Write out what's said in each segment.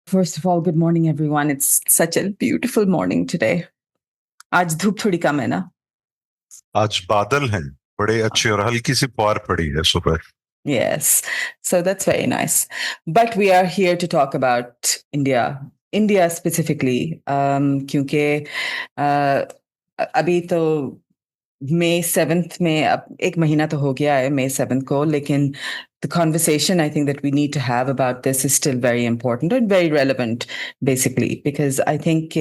First of all, good morning, everyone. It's such a beautiful morning today. आज धूप थोड़ी कम है ना? आज बादल हैं बड़े अच्छे और हल्की सी फुहार पड़ी है सुबह. Yes, so that's very nice. But we are here to talk about India specifically, क्योंकि अभी तो May 7th में अब एक महीना तो हो गया है May 7th को, लेकिन the conversation I think that we need to have about this is still very important and very relevant, basically, because I think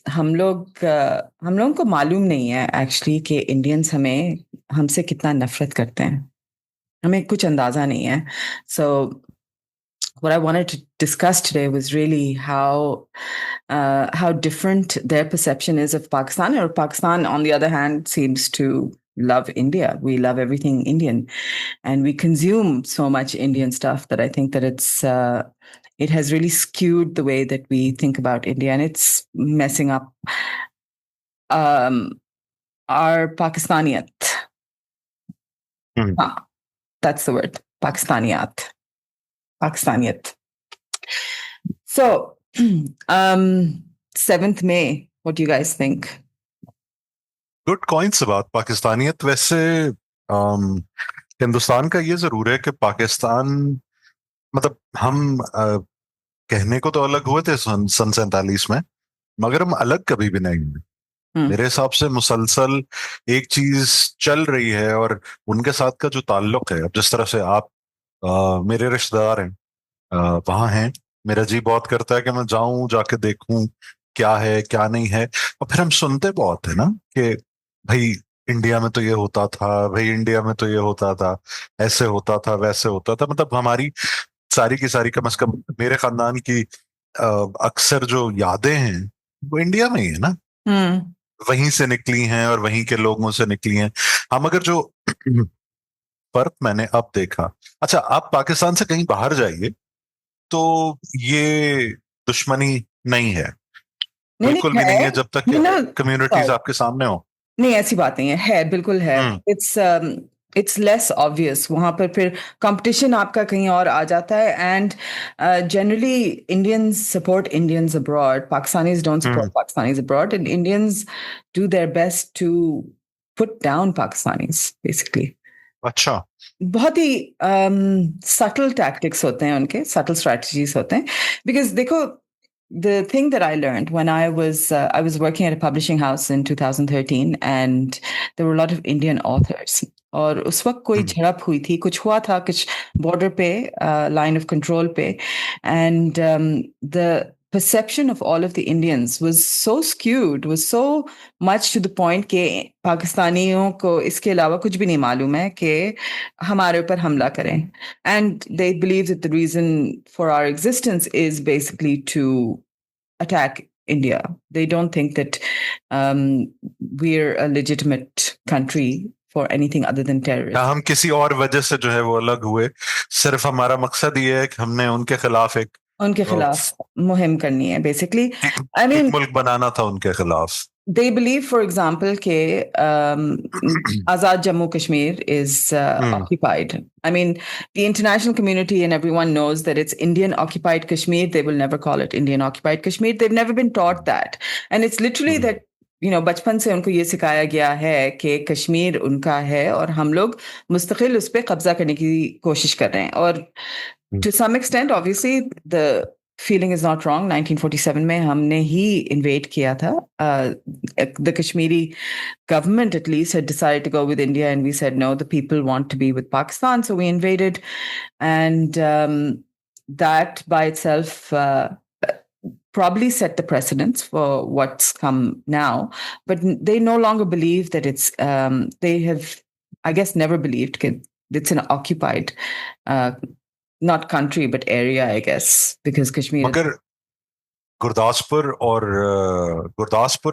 हम लोगों को मालूम नहीं है एक्चुअली कि इंडियंस हमसे कितना नफरत करते हैं. हमें कुछ अंदाजा नहीं है. So what I wanted to discuss today was really how different their perception is of Pakistan, or Pakistan, on the other hand, seems to love India. We love everything Indian, and we consume so much Indian stuff that I think that it has really skewed the way that we think about India, and it's messing up our Pakistaniyat. That's the word, Pakistaniyat. So, 7th May, what do you guys think? Good points about पाकिस्तानियत. वैसे हिंदुस्तान का ये जरूर है कि पाकिस्तान, मतलब हम कहने को तो अलग हुए थे सन 47 में, मगर हम अलग कभी भी नहीं हुए. मेरे हिसाब से मुसलसल एक चीज चल रही है और उनके साथ का जो ताल्लुक है, अब जिस तरह से आप मेरे रिश्तेदार हैं, वहां हैं, मेरा जी बहुत करता है कि मैं जाऊं, जाके देखूं क्या है क्या नहीं है. और फिर हम सुनते बहुत है ना कि भाई इंडिया में तो ये होता था, भाई इंडिया में तो ये होता था, ऐसे होता था, वैसे होता था. मतलब हमारी सारी की सारी, कम से कम मेरे खानदान की अक्सर जो यादें हैं वो इंडिया में ही है ना. वहीं से निकली हैं और वहीं के लोगों से निकली हैं. हम अगर जो फर्क मैंने अब देखा, अच्छा आप पाकिस्तान से कहीं बाहर जाइए तो ये दुश्मनी नहीं है, बिल्कुल भी नहीं है जब तक कम्युनिटीज आपके सामने हो. नहीं, ऐसी बात नहीं है बिल्कुल है. It's less obvious. वहां पर फिर competition आपका कहीं और आ जाता है, and generally Indians support Indians abroad. Pakistanis don't support Pakistanis abroad, and Indians do their best to put down Pakistanis, basically. अच्छा, बहुत ही subtle tactics होते हैं उनके, subtle strategies होते हैं. Because देखो, the thing that I learned when I was working at a publishing house in 2013, and there were a lot of Indian authors. और उस वक्त कोई झड़प हुई थी, कुछ हुआ था, कुछ बॉर्डर पे, लाइन ऑफ कंट्रोल पे, and the perception of all of the Indians was so skewed, was so much to the point कि पाकिस्तानियों को इसके अलावा कुछ भी नहीं मालूम है कि हमारे ऊपर हमला करें. And they believe that the reason for our existence is basically to attack India. They don't think that we're a legitimate country for anything other than terrorism. हम किसी और वजह से जो है वो अलग हुए. सिर्फ हमारा मकसद ये है कि हमने उनके खिलाफ मुहिम करनी है, basically. I mean, मुल्क बनाना था उनके खिलाफ. They believe, for example, कि Azad Jammu Kashmir is occupied. I mean, the international community and everyone knows that it's Indian occupied Kashmir. They will never call it Indian occupied Kashmir. They've never been taught that. And it's literally that, बचपन से उनको ये सिखाया गया है कि कश्मीर उनका है और हम लोग मुस्तकिल उस पर कब्जा करने की कोशिश कर रहे हैं. और to some extent, obviously, the feeling is not wrong. 1947 में हमने ही invade किया था. The Kashmiri government, at least, had decided to go with India, and we said, no, the people want to be with Pakistan, so we invaded. And that by itself probably set the precedence for what's come now. But they no longer believe that it's, they have, I guess, never believed that it's an occupied not country but area, I guess, because Kashmir. मगर गुरदासपुर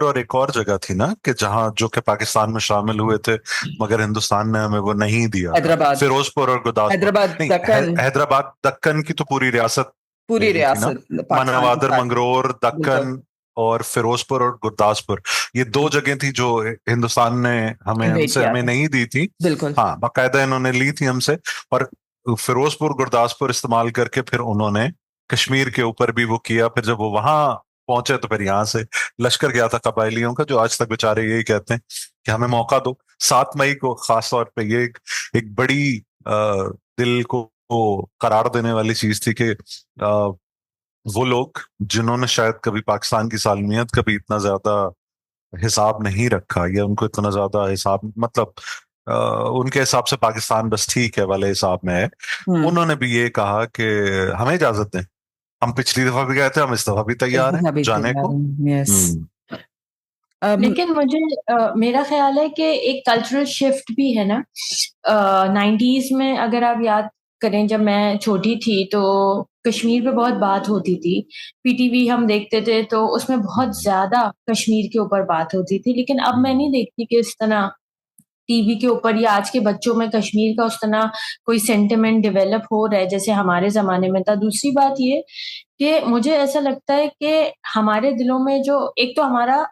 और एक और जगह थी ना कि जहां जो कि पाकिस्तान में शामिल हुए थे, मगर हिंदुस्तान ने हमें वो नहीं दिया. फिरोजपुर और गुरदासपुर, हैदराबाद दक्कन की तो पूरी रियासत, मनवादर, मंगरोर, दक्कन और फिरोजपुर और गुरदासपुर, ये दो जगह थी जो हिंदुस्तान ने हमें नहीं दी थी. बिल्कुल, हाँ, बाकायदा इन्होंने ली थी हमसे. और फिरोजपुर गुरदासपुर इस्तेमाल करके फिर उन्होंने कश्मीर के ऊपर भी वो किया। फिर जब वो वहां पहुंचे तो फिर यहाँ से लश्कर गया था कबायलियों का, जो आज तक बेचारे यही कहते हैं कि हमें मौका दो। 7 मई को खास तौर पे ये एक बड़ी दिल को करार देने वाली चीज थी कि वो लोग जिन्होंने शायद कभी पाकिस्तान की सालमियत कभी इतना ज्यादा हिसाब नहीं रखा, या उनको इतना ज्यादा हिसाब, मतलब उनके हिसाब से पाकिस्तान बस ठीक है वाले हिसाब में है, उन्होंने भी ये कहा कि हमें इजाजत दें, हम पिछली दफा भी गए थे, हम इस दफा भी तैयार हैं जाने को। लेकिन मुझे मेरा ख्याल है कि एक कल्चरल शिफ्ट भी है ना। 90s में अगर आप याद करें, जब मैं छोटी थी तो कश्मीर पे बहुत बात होती थी। पीटीवी हम देखते थे तो उसमें बहुत ज्यादा कश्मीर के ऊपर बात होती थी, लेकिन अब मैं नहीं देखती कि इस तरह टीवी के ऊपर या आज के बच्चों में कश्मीर का उस तरह कोई सेंटिमेंट डेवलप हो रहा है जैसे हमारे जमाने में था। दूसरी बात ये कि मुझे ऐसा लगता है कि हमारे दिलों में जो एक तो हमारा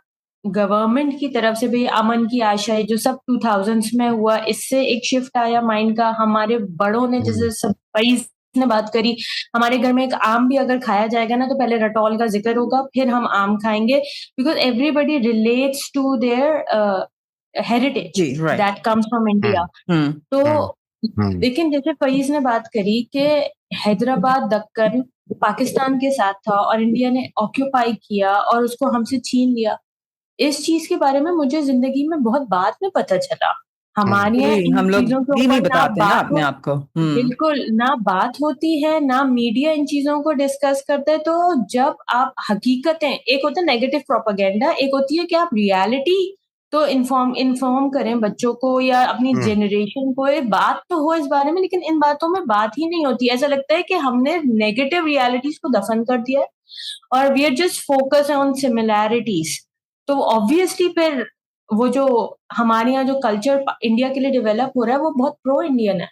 गवर्नमेंट की तरफ से भी अमन की आशा है, जो सब 2000s में हुआ, इससे एक शिफ्ट आया माइंड का। हमारे बड़ों ने, जैसे सब फईज ने बात करी, हमारे घर में एक आम भी अगर खाया जाएगा ना तो पहले रटौल का जिक्र होगा, फिर हम आम खाएंगे, because everybody relates to their heritage that comes from India. तो लेकिन जैसे फईज ने बात करी कि हैदराबाद दक्कन पाकिस्तान के साथ था और इंडिया ने ऑक्यूपाई किया और उसको हमसे छीन लिया, इस चीज के बारे में मुझे जिंदगी में बहुत बाद में पता चला। हमारे हम लोग नहीं बताते ना अपने आप को। बिल्कुल ना बात होती है, ना मीडिया इन चीजों को डिस्कस करता है। तो जब आप हकीकतें, एक होता है नेगेटिव प्रोपेगेंडा, एक होती है कि आप रियलिटी तो इन्फॉर्म करें बच्चों को या अपनी जनरेशन को। बात तो हो इस बारे में, लेकिन इन बातों में बात ही नहीं होती। ऐसा लगता है कि हमने नेगेटिव रियलिटीज को दफन कर दिया है और we are just focus on similarities. तो ऑब्वियसली फिर वो जो हमारे यहाँ जो कल्चर इंडिया के लिए डेवलप हो रहा है वो बहुत प्रो इंडियन है।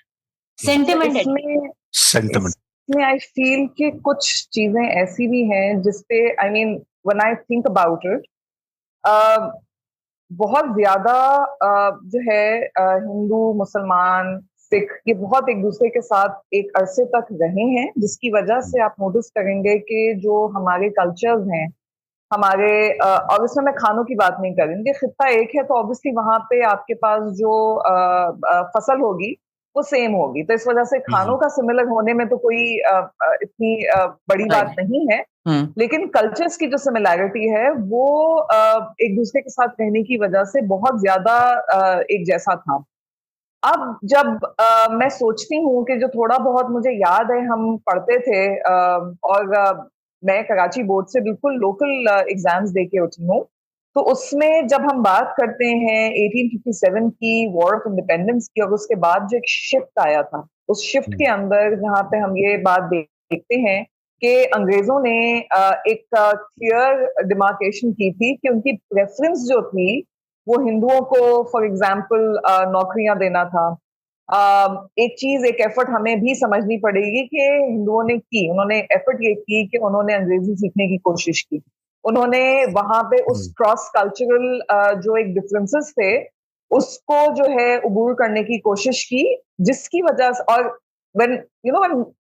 सेंटिमेंट इसमें आई फील कि कुछ चीजें ऐसी भी हैं जिसपे I mean when I think about it, बहुत ज्यादा जो है हिंदू मुसलमान सिख ये बहुत एक दूसरे के साथ एक अरसे तक रहे हैं, जिसकी वजह से आप नोटिस करेंगे कि जो हमारे कल्चर्स हैं हमारे, और इसमें मैं खानों की बात नहीं करूंगी, खित्ता एक है तो ऑब्वियसली वहां पे आपके पास जो फसल होगी वो सेम होगी, तो इस वजह से खानों का सिमिलर होने में तो कोई इतनी बड़ी बात नहीं है। लेकिन कल्चर्स की जो सिमिलैरिटी है वो एक दूसरे के साथ रहने की वजह से बहुत ज्यादा एक जैसा था। अब जब मैं सोचती हूँ कि जो थोड़ा बहुत मुझे याद है हम पढ़ते थे, और मैं कराची बोर्ड से बिल्कुल लोकल एग्जाम्स दे के उठी हूँ, तो उसमें जब हम बात करते हैं 1857 की वॉर ऑफ इंडिपेंडेंस की और उसके बाद जो एक शिफ्ट आया था, उस शिफ्ट के अंदर जहाँ पे हम ये बात देखते हैं कि अंग्रेजों ने एक क्लियर डिमार्केशन की थी कि उनकी प्रेफरेंस जो थी वो हिंदुओं को फॉर एग्जाम्पल नौकरियां देना था। एक चीज, एक एफर्ट हमें भी समझनी पड़ेगी कि हिंदुओं ने की, उन्होंने एफर्ट ये की कि उन्होंने अंग्रेजी सीखने की कोशिश की। उन्होंने वहां पे उस क्रॉस कल्चरल जो एक डिफरेंसेस थे उसको जो है उबूर करने की कोशिश की, जिसकी वजह से, और when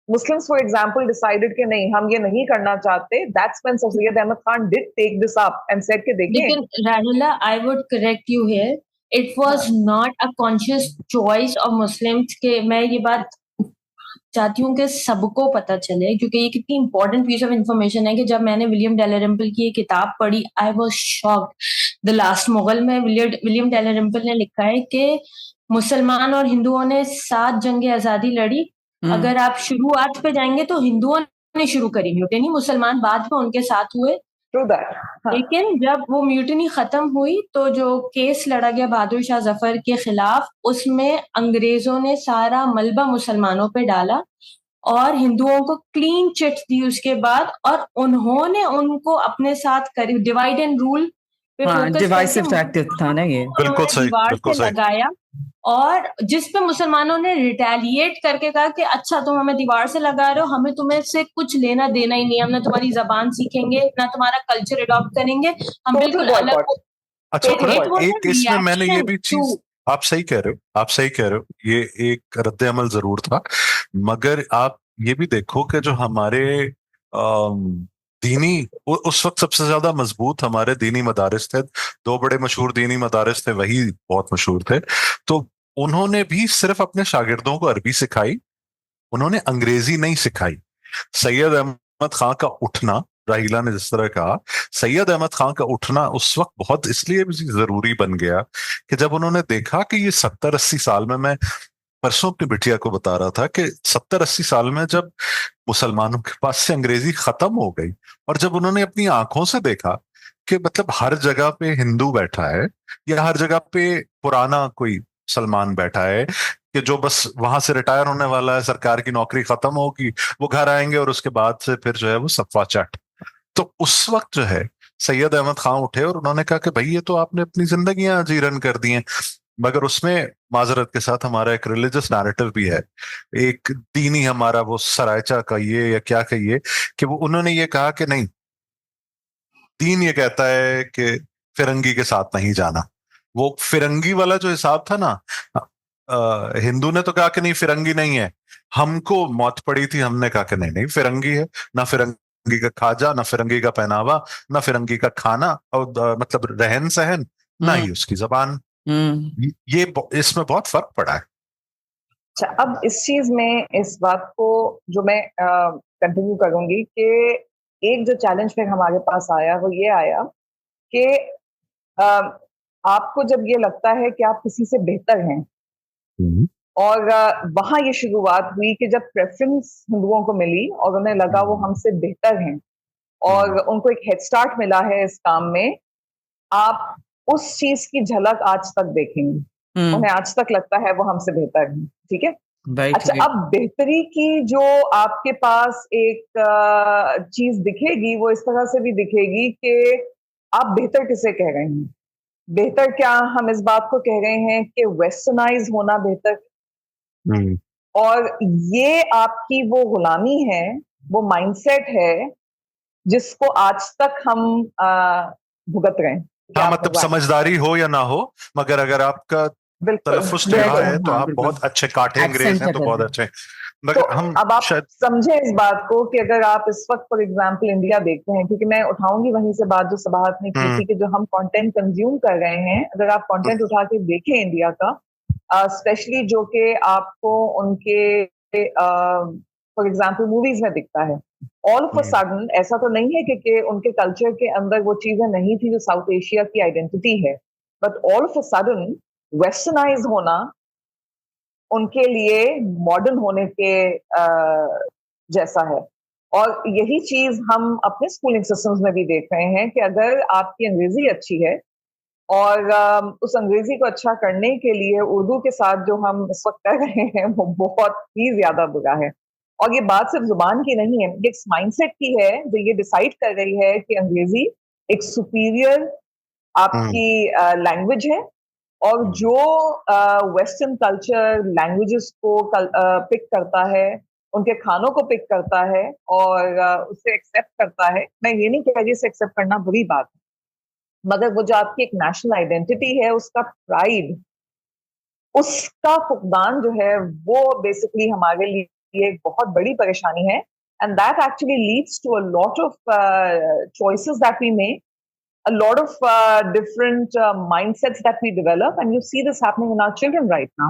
Muslims for example decided कि नहीं हम ये नहीं करना चाहते, that's when Sir Syed Ahmad Khan did take this up and said कि देखें। लेकिन राहुला, I would correct you here, it was not a conscious choice of Muslims के, मैं ये बात चाहती हूँ कि सबको पता चले, क्योंकि ये कितनी इंपॉर्टेंट पीस ऑफ इंफॉर्मेशन है कि जब मैंने विलियम डैलरिम्पल की ये किताब पढ़ी, I was shocked. The last Mughal में विलियम डैलरिम्पल ने लिखा है कि मुसलमान और हिंदुओं ने 7 जंगे आजादी लड़ी। अगर आप शुरुआत पे जाएंगे तो हिंदुओं ने शुरू करी म्यूटनी, मुसलमान बाद में उनके साथ हुए। लेकिन जब वो म्यूटनी खत्म हुई तो जो केस लड़ा गया बहादुर शाह जफर के खिलाफ, उसमें अंग्रेजों ने सारा मलबा मुसलमानों पे डाला और हिंदुओं को क्लीन चिट दी उसके बाद, और उन्होंने उनको अपने साथ करीब डिवाइड एंड रूल पे डिवाइसिव टैक्टिक था ना ये, बिल्कुल सही, बिल्कुल सही लगाया। और जिस पे मुसलमानों ने रिटेलिएट करके कहा कि अच्छा तुम हमें दीवार से लगा रहे हो, हमें तुम्हें से कुछ लेना देना ही नहीं, हम ना तुम्हारी जबान सीखेंगे ना तुम्हारा कल्चर अडॉप्ट करेंगे, हम बिल्कुल अलग। अच्छा, एक इसमें मैंने ये भी चीज, आप सही कह रहे हो, आप सही कह रहे हो, ये एक रद्द अमल जरूर था, मगर आप ये भी देखो कि जो हमारे दीनी उस वक्त सबसे ज्यादा मजबूत हमारे दीनी मदारिस थे। 2 बड़े मशहूर दीनी मदारिस थे, वही बहुत मशहूर थे। तो उन्होंने भी सिर्फ अपने शागिर्दों को अरबी सिखाई, उन्होंने अंग्रेजी नहीं सिखाई। सैयद अहमद खां का उठना, राहिला ने जिस तरह कहा, सैयद अहमद खां का उठना उस वक्त बहुत इसलिए भी जरूरी बन गया कि जब उन्होंने देखा कि ये 70-80 साल में, मैं परसों अपनी बिटिया को बता रहा था कि 70-80 साल में जब मुसलमानों के पास से अंग्रेजी खत्म हो गई, और जब उन्होंने अपनी आंखों से देखा कि मतलब हर जगह पे हिंदू बैठा है या हर जगह पे पुराना कोई सलमान बैठा है कि जो बस वहां से रिटायर होने वाला है, सरकार की नौकरी खत्म होगी, वो घर आएंगे और उसके बाद से फिर जो है वो सफा चट। तो उस वक्त जो है सैयद अहमद खान उठे और उन्होंने कहा कि भाई ये तो आपने अपनी जिंदगियां जीरन कर दी हैं। मगर उसमें माजरत के साथ हमारा एक रिलीजियस नैरेटिव भी है, एक दीनी हमारा वो सरायचा कहिए या क्या कहिए, कि वो उन्होंने ये कहा कि नहीं, दीन ये कहता है कि फिरंगी के साथ नहीं जाना। वो फिरंगी वाला जो हिसाब था ना, हिंदू ने तो कहा कि नहीं फिरंगी नहीं है, हमको मौत पड़ी थी, हमने कहा कि नहीं नहीं फिरंगी है, ना फिरंगी का खाजा, ना फिरंगी का पहनावा, ना फिरंगी का खाना, और मतलब रहन सहन, ना ही उसकी जबान। ये इसमें बहुत फर्क पड़ा है। अच्छा, अब इस चीज में इस बात को जो मैं कंटिन्यू करूंगी कि एक जो चैलेंज फिर हमारे पास आया वो ये आया कि आपको जब ये लगता है कि आप किसी से बेहतर हैं, और वहां ये शुरुआत हुई कि जब प्रेफरेंस हिंदुओं को मिली और उन्हें लगा वो हमसे बेहतर हैं और उनको एक हेड स्टार्ट मिला है इस काम में, आप उस चीज की झलक आज तक देखेंगे। उन्हें आज तक लगता है वो हमसे बेहतर है। ठीक है, अच्छा, अब बेहतरी की जो आपके पास एक चीज दिखेगी वो इस तरह से भी दिखेगी कि आप बेहतर किसे कह रहे हैं। बेहतर क्या हम इस बात को कह रहे हैं कि वेस्टर्नाइज होना बेहतर, और ये आपकी वो गुलामी है, वो माइंडसेट है जिसको आज तक हम भुगत रहे हैं। हाँ, मतलब समझदारी हो या ना हो, मगर अगर आपका तलफ्फुज़ टेढ़ा है तो आप बहुत अच्छे काठे अंग्रेज हैं, तो बहुत अच्छे। मगर तो हम अब आप शायद समझे इस बात को कि अगर आप इस वक्त फॉर एग्जांपल इंडिया देखते हैं, क्योंकि मैं उठाऊंगी वहीं से बात जो सबाहत ने की थी कि जो हम कंटेंट कंज्यूम कर रहे हैं, अगर आप कंटेंट उठा के देखें इंडिया का, स्पेशली जो कि आपको उनके फॉर एग्जांपल मूवीज में दिखता है, ऑल ऑफ अ सडन ऐसा तो नहीं है कि उनके कल्चर के अंदर वो चीजें नहीं थी जो साउथ एशिया की आइडेंटिटी है, but all of a sudden westernise होना उनके लिए मॉडर्न होने के जैसा है। और यही चीज हम अपने स्कूलिंग सिस्टम्स में भी देख रहे हैं कि अगर आपकी अंग्रेजी अच्छी है और उस अंग्रेजी को अच्छा करने के लिए उर्दू के साथ जो हम इस वक्त कर रहे हैं वो बहुत ही ज्यादा बुरा है। और ये बात सिर्फ जुबान की नहीं है, ये माइंडसेट की है जो ये डिसाइड कर रही है कि अंग्रेजी एक सुपीरियर आपकी लैंग्वेज है, और जो वेस्टर्न कल्चर लैंग्वेजेस को पिक करता है, उनके खानों को पिक करता है और उसे एक्सेप्ट करता है। मैं ये नहीं कह रही इसे एक्सेप्ट करना बुरी बात है, मगर वो जो आपकी एक नेशनल आइडेंटिटी है, उसका प्राइड, उसका फुकदान जो है वो बेसिकली हमारे लिए एक बहुत बड़ी परेशानी है। And that actually leads to a lot of choices that we make, a lot of different mindsets that we develop, and you see this happening in our children right now.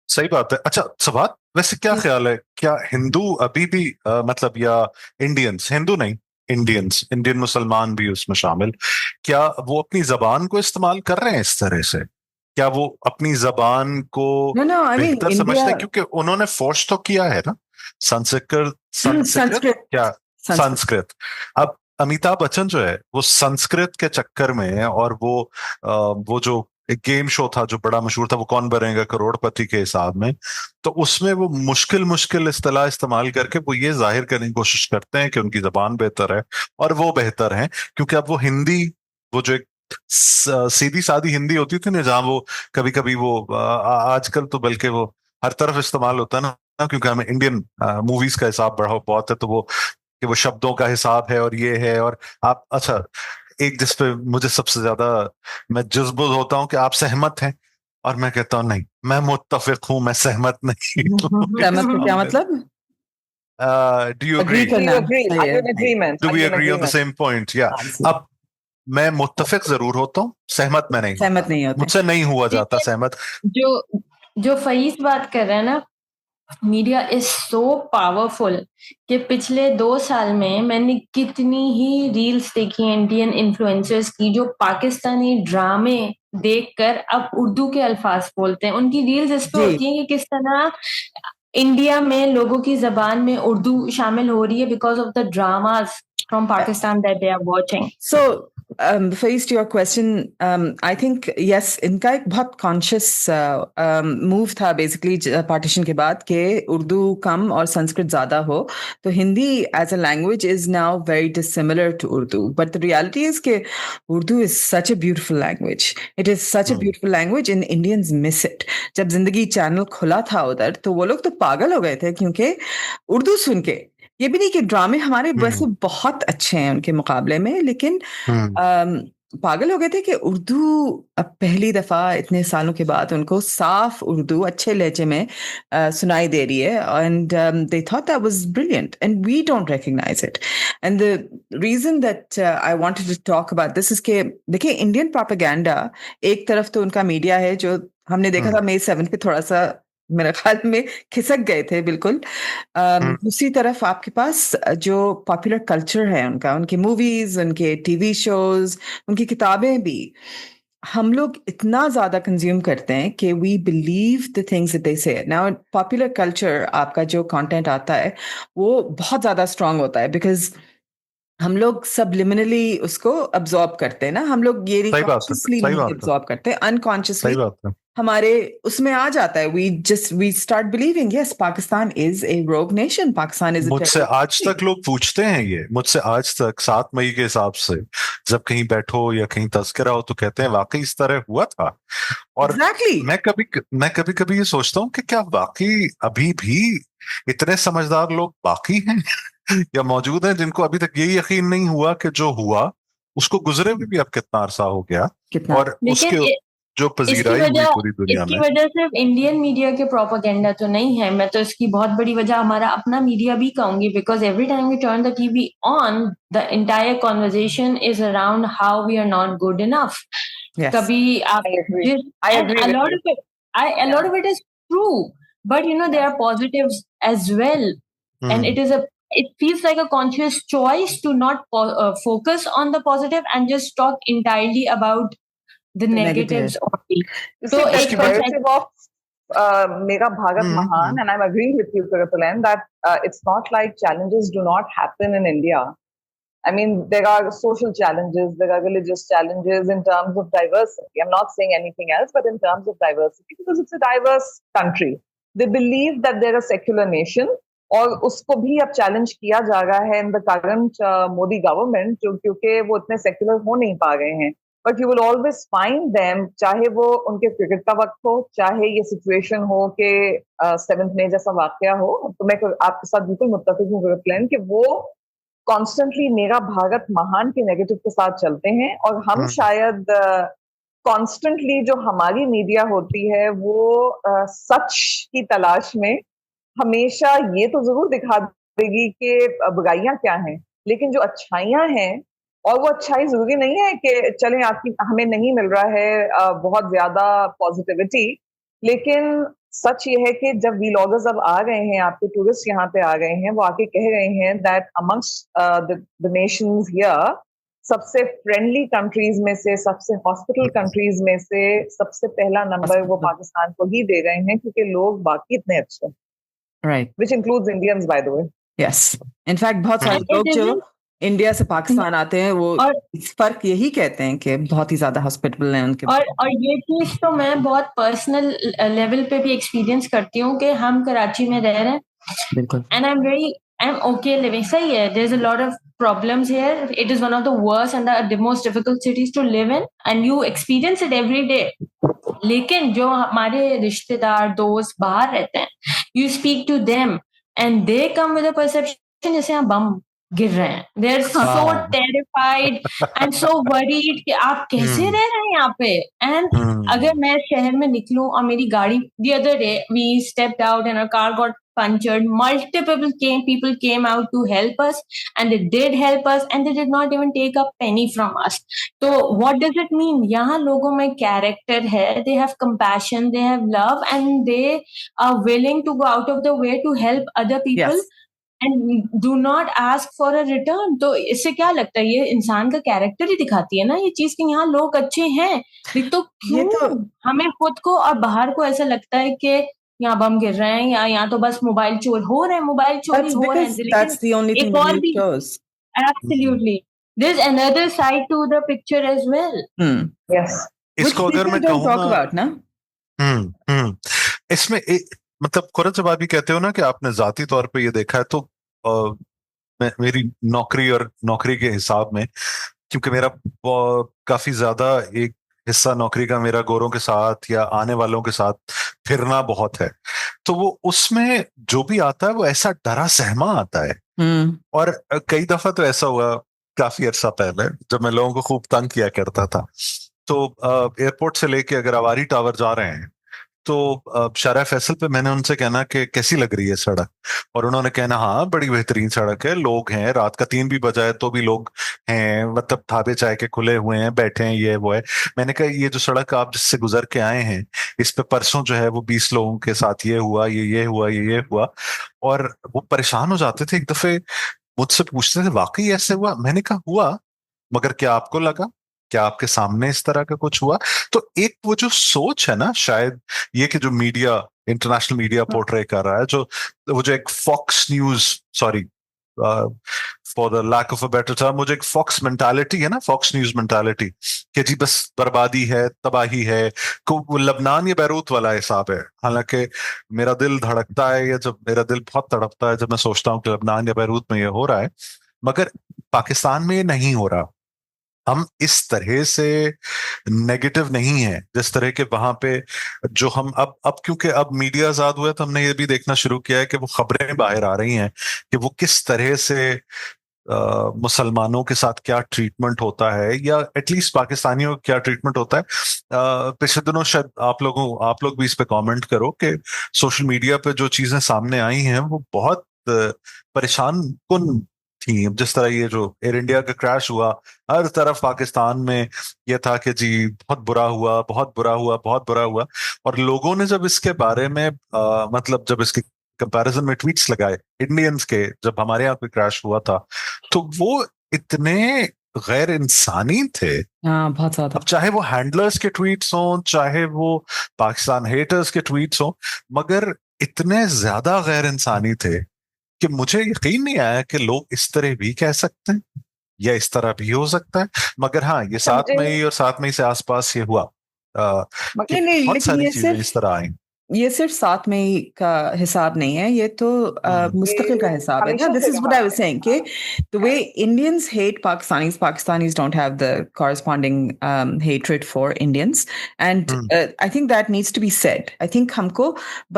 सही बात है। अच्छा सबात, वैसे क्या ख्याल है, क्या हिंदू अभी भी मतलब, या इंडियंस, हिंदू नहीं इंडियंस, इंडियन मुसलमान भी उसमें शामिल, क्या वो अपनी जबान को इस्तेमाल कर रहे हैं इस तरह से? क्या वो अपनी जबान को बेहतर समझते हैं? क्योंकि उन्होंने फोर्स तो किया है ना, संस्कृत क्या संस्कृत। अब अमिताभ बच्चन जो है वो संस्कृत के चक्कर में, और वो जो एक गेम शो था जो बड़ा मशहूर था, वो कौन बनेगा करोड़पति के हिसाब में, तो उसमें वो मुश्किल इस्तेलाह इस्तेमाल करके वो ये जाहिर करने की कोशिश करते हैं कि उनकी जबान बेहतर है, और वो बेहतर है क्योंकि अब वो हिंदी, वो जो एक सीधी सादी हिंदी होती थी ना, जहां वो कभी कभी वो आजकल तो बल्कि वो हर तरफ इस्तेमाल होता है ना, क्योंकि हमें इंडियन मूवीज का हिसाब बढ़ा बहुत है, तो वो कि वो शब्दों का हिसाब है और ये है, और आप अच्छा, एक जिस पे मुझे सबसे ज्यादा मैं जज्बुल होता हूं कि आप सहमत हैं, और मैं कहता हूं नहीं, मैं मुत्तफिक हूं, मैं सहमत नहीं। सहमत क्या मतलब? Do you Agree agree? करना Are you in agreement? Do Are we you in agree on the agreement? same point? Yeah. Absolutely. अब मैं मुत्तफिक जरूर होता हूँ, सहमत मैं नहीं होता। सहमत नहीं होते। मुझसे नहीं हुआ जाता सहमत। जो फईस बात कर रहा है ना, मीडिया इज सो पावरफुल कि पिछले 2 साल में मैंने कितनी ही रील्स देखी हैं इंडियन इन्फ्लुएंसर्स की, जो पाकिस्तानी ड्रामे देखकर अब उर्दू के अल्फाज बोलते हैं। उनकी रील्स इस पे होती हैं कि किस तरह इंडिया में लोगों की जबान में उर्दू शामिल हो रही है because of the dramas from Pakistan that they are watching. So, Faiz, to your question, I think yes, इनका एक बहुत conscious move था basically partition के बाद कि उर्दू कम और संस्कृत ज़्यादा हो, तो Hindi as a language is now very dissimilar to Urdu. But the reality is कि Urdu is such a beautiful language. It is such a beautiful language and Indians miss it. जब जिंदगी चैनल खुला था उधर, तो वो लोग तो पागल हो गए थे क्योंकि उर्दू सुन के, ये भी नहीं कि ड्रामे हमारे वैसे बहुत अच्छे हैं उनके मुकाबले में, लेकिन पागल हो गए थे कि उर्दू अब पहली दफा इतने सालों के बाद उनको साफ उर्दू अच्छे लहजे में सुनाई दे रही है, and they thought that was brilliant and we don't recognise it. And the reason that I wanted to talk about this is के देखिए, इंडियन प्रोपेगेंडा एक तरफ तो उनका मीडिया है जो हमने देखा था May 7 पे थोड़ा सा मेरे ख्याल में खिसक गए थे बिल्कुल। दूसरी तरफ आपके पास जो पॉपुलर कल्चर है उनका, उनकी मूवीज, उनके टीवी शोज, उनकी किताबें भी हम लोग इतना ज्यादा कंज्यूम करते हैं कि we believe the things that they say. Now popular culture, आपका जो कंटेंट आता है वो बहुत ज्यादा स्ट्रांग होता है बिकॉज हम लोग सबलिमिनली उसको अब्सॉर्ब करते हैं ना, हम लोग ये कॉन्शियसली नहीं अब्सॉर्ब करते, अनकॉन्शियसली हमारे उसमें आ जाता है। we start believing yes, Pakistan is a rogue nation, Pakistan is a मुझसे आज तक लोग पूछते हैं, ये मुझसे आज तक 7 मई के हिसाब से जब कहीं बैठो या कहीं तस्करा हो तो कहते हैं वाकई इस तरह हुआ था। और exactly. मैं कभी ये सोचता हूँ कि क्या वाकई अभी भी इतने समझदार लोग बाकी हैं या मौजूद हैं जिनको अभी तक यही यकीन नहीं हुआ कि जो हुआ उसको गुजरे भी अब कितना अरसा हो गया, और उसके जो पजीराई हुई पूरी दुनिया में। इसकी वजह सिर्फ इंडियन मीडिया के प्रोपेगेंडा तो नहीं है, मैं तो इसकी बहुत बड़ी वजह हमारा अपना मीडिया भी कहूंगी, because every time we turn the TV on the entire conversation is around how we are not good enough. कभी आप a lot of it is true, but you know there are positives as well, and it feels like a conscious choice to not focus on the positive and just talk entirely about the negatives only. So a perspective of Mega Bharat Mahan, and I'm agreeing with you, Kirtalen, that it's not like challenges do not happen in India. I mean, there are social challenges, there are religious challenges in terms of diversity. I'm not saying anything else, but in terms of diversity, because it's a diverse country. They believe that they're a secular nation, और उसको भी अब challenge किया जा रहा है in the current Modi government, क्योंकि वो इतने सेक्युलर हो नहीं पा रहे हैं। But you will always find them, चाहे वो उनके क्रिकेट का वक्त हो, चाहे ये सिचुएशन हो कि 7 मई जैसा वाकया हो, तो मैं आपके साथ बिल्कुल मुत्तफिक हूँ प्लान कि वो कॉन्स्टेंटली मेरा भारत महान के नेगेटिव के साथ चलते हैं, और हम शायद कॉन्स्टेंटली जो हमारी मीडिया होती है वो सच की तलाश में हमेशा ये तो जरूर दिखा देगी कि बुराइयां क्या हैं, लेकिन जो अच्छाइयां हैं, और वो अच्छाई जरूरी नहीं है कि चलें आपकी हमें नहीं मिल रहा है बहुत ज्यादा पॉजिटिविटी, लेकिन सच ये है कि जब व्लॉगर्स अब आ गए हैं, आपके टूरिस्ट यहाँ पे आ गए हैं, वो आके कह रहे हैं that amongst the Nations here, सबसे फ्रेंडली कंट्रीज में से, सबसे हॉस्पिटल कंट्रीज में से सबसे पहला नंबर वो पाकिस्तान को ही दे रहे हैं, क्योंकि लोग बाकी इतने अच्छे हैं। Right. Which includes Indians, by the way. Yes. In fact, बहुत सारे लोग जो इंडिया से पाकिस्तान आते हैं वो इस फर्क यही कहते हैं कि बहुत ही ज्यादा हॉस्पिटल हैं उनके। और ये चीज तो मैं बहुत पर्सनल लेवल पे भी एक्सपीरियंस करती हूँ कि हम कराची में रह रहे हैं, बिल्कुल, and I am okay living, सही है, there is a lot of problems here, it is one of the worst and the most difficult cities to live in, and you experience it every day. लेकिन जो हमारे रिश्तेदार दोस्त बाहर रहते हैं, you speak to them and they come with a perception जैसे यहाँ बम गिर रहे हैं, they are so terrified and so worried कि आप कैसे रह रहे हैं यहाँ पे। एंड अगर मैं शहर में निकलूं और मेरी गाड़ी, the other day we stepped out and our car got punctured. Multiple people came out to help us, and they did help us, and they did not even take a penny from us. So what does it mean? यहाँ लोगों में character है, they have compassion, they have love, and they are willing to go out of the way to help other people. Yes. And do not ask for a return. तो इससे क्या लगता है, ये इंसान का कैरेक्टर ही दिखाती है ना ये चीज कि यहाँ लोग अच्छे हैं, तो क्यों हमें खुद को और बाहर को ऐसा लगता है कि यहाँ बम गिर रहे हैं या यहाँ तो बस मोबाइल चोर हो रहे हैं, मोबाइल चोरी हो रहे हैं, that's the only thing that shows. Absolutely. There's another side to the picture as well. Yes. इसको अगर मैं कहूँ talk about ना, इसमें मतलब खुरद जब आप भी कहते हो ना कि आपने जाती तौर पे ये देखा है, तो मेरी नौकरी के हिसाब में, क्योंकि मेरा काफी ज्यादा एक हिस्सा नौकरी का मेरा गोरों के साथ या आने वालों के साथ फिरना बहुत है, तो वो उसमें जो भी आता है वो ऐसा डरा सहमा आता है। और कई दफा तो ऐसा हुआ काफी अर्सा पहले जब मैं लोगों को खूब तंग किया करता था, तो एयरपोर्ट से लेके अगर अवारी टावर जा रहे हैं तो शारा फैसल पे मैंने उनसे कहना कि कैसी लग रही है सड़क, और उन्होंने कहना हाँ बड़ी बेहतरीन सड़क है, लोग हैं, रात का 3 भी बजा है तो भी लोग हैं, मतलब ढाबे चाय के खुले हुए हैं, बैठे हैं, ये वो है। मैंने कहा ये जो सड़क आप जिससे गुजर के आए हैं इस पे परसों जो है वो 20 लोगों के साथ ये हुआ, ये हुआ, ये हुआ, और वो परेशान हो जाते थे। एक दफे मुझसे पूछते थे वाकई ऐसे हुआ? मैंने कहा हुआ, मगर क्या आपको लगा, क्या आपके सामने इस तरह का कुछ हुआ? तो एक वो जो सोच है ना, शायद ये कि जो मीडिया, इंटरनेशनल मीडिया पोर्ट्रे कर रहा है, वो जो एक Fox News, sorry for the lack of a better term, मुझे एक फॉक्स मेंटालिटी है ना, फॉक्स न्यूज मेंटालिटी कि जी बस बर्बादी है, तबाही है, को लबनान या बैरूत वाला हिसाब है। हालांकि मेरा दिल धड़कता है, या जब मेरा दिल बहुत तड़पता है जब मैं सोचता हूँ कि लबनान या बैरूत में ये हो रहा है, मगर पाकिस्तान में ये नहीं हो रहा। हम इस तरह से नेगेटिव नहीं है जिस तरह के वहां पे जो हम अब क्योंकि अब मीडिया आजाद हुआ है तो हमने ये भी देखना शुरू किया है कि वो खबरें बाहर आ रही हैं कि वो किस तरह से मुसलमानों के साथ क्या ट्रीटमेंट होता है, या एटलीस्ट पाकिस्तानियों का क्या ट्रीटमेंट होता है। पिछले दिनों शायद आप लोग भी इस पे कमेंट करो कि सोशल मीडिया पे जो चीजें सामने आई हैं वो बहुत परेशान कुन थी। जिस तरह ये जो एयर इंडिया का क्रैश हुआ, हर तरफ पाकिस्तान में ये था कि जी बहुत बुरा हुआ, बहुत बुरा हुआ, बहुत बुरा हुआ, और लोगों ने जब इसके बारे में मतलब जब इसके कंपैरिजन में ट्वीट्स लगाए इंडियंस के, जब हमारे यहाँ पे क्रैश हुआ था, तो वो इतने गैर इंसानी थे। बहुत ज्यादा। अब चाहे वो हैंडलर्स के ट्वीट्स हों, चाहे वो पाकिस्तान हेटर्स के ट्वीट्स हों, मगर इतने ज्यादा गैर इंसानी थे कि मुझे यकीन नहीं आया कि लोग इस तरह भी कह सकते हैं या इस तरह भी हो सकता है। मगर हाँ, ये 7 मई और 7 मई से आसपास ये हुआ, बहुत सारी चीजें इस तरह आई। ये सिर्फ 7 मई का हिसाब नहीं है, ये तो मुस्तकिल का हिसाब है ना। This is what I was saying कि the way Indians hate Pakistanis don't have the corresponding hatred for Indians, and I think that needs to be said. I think हमको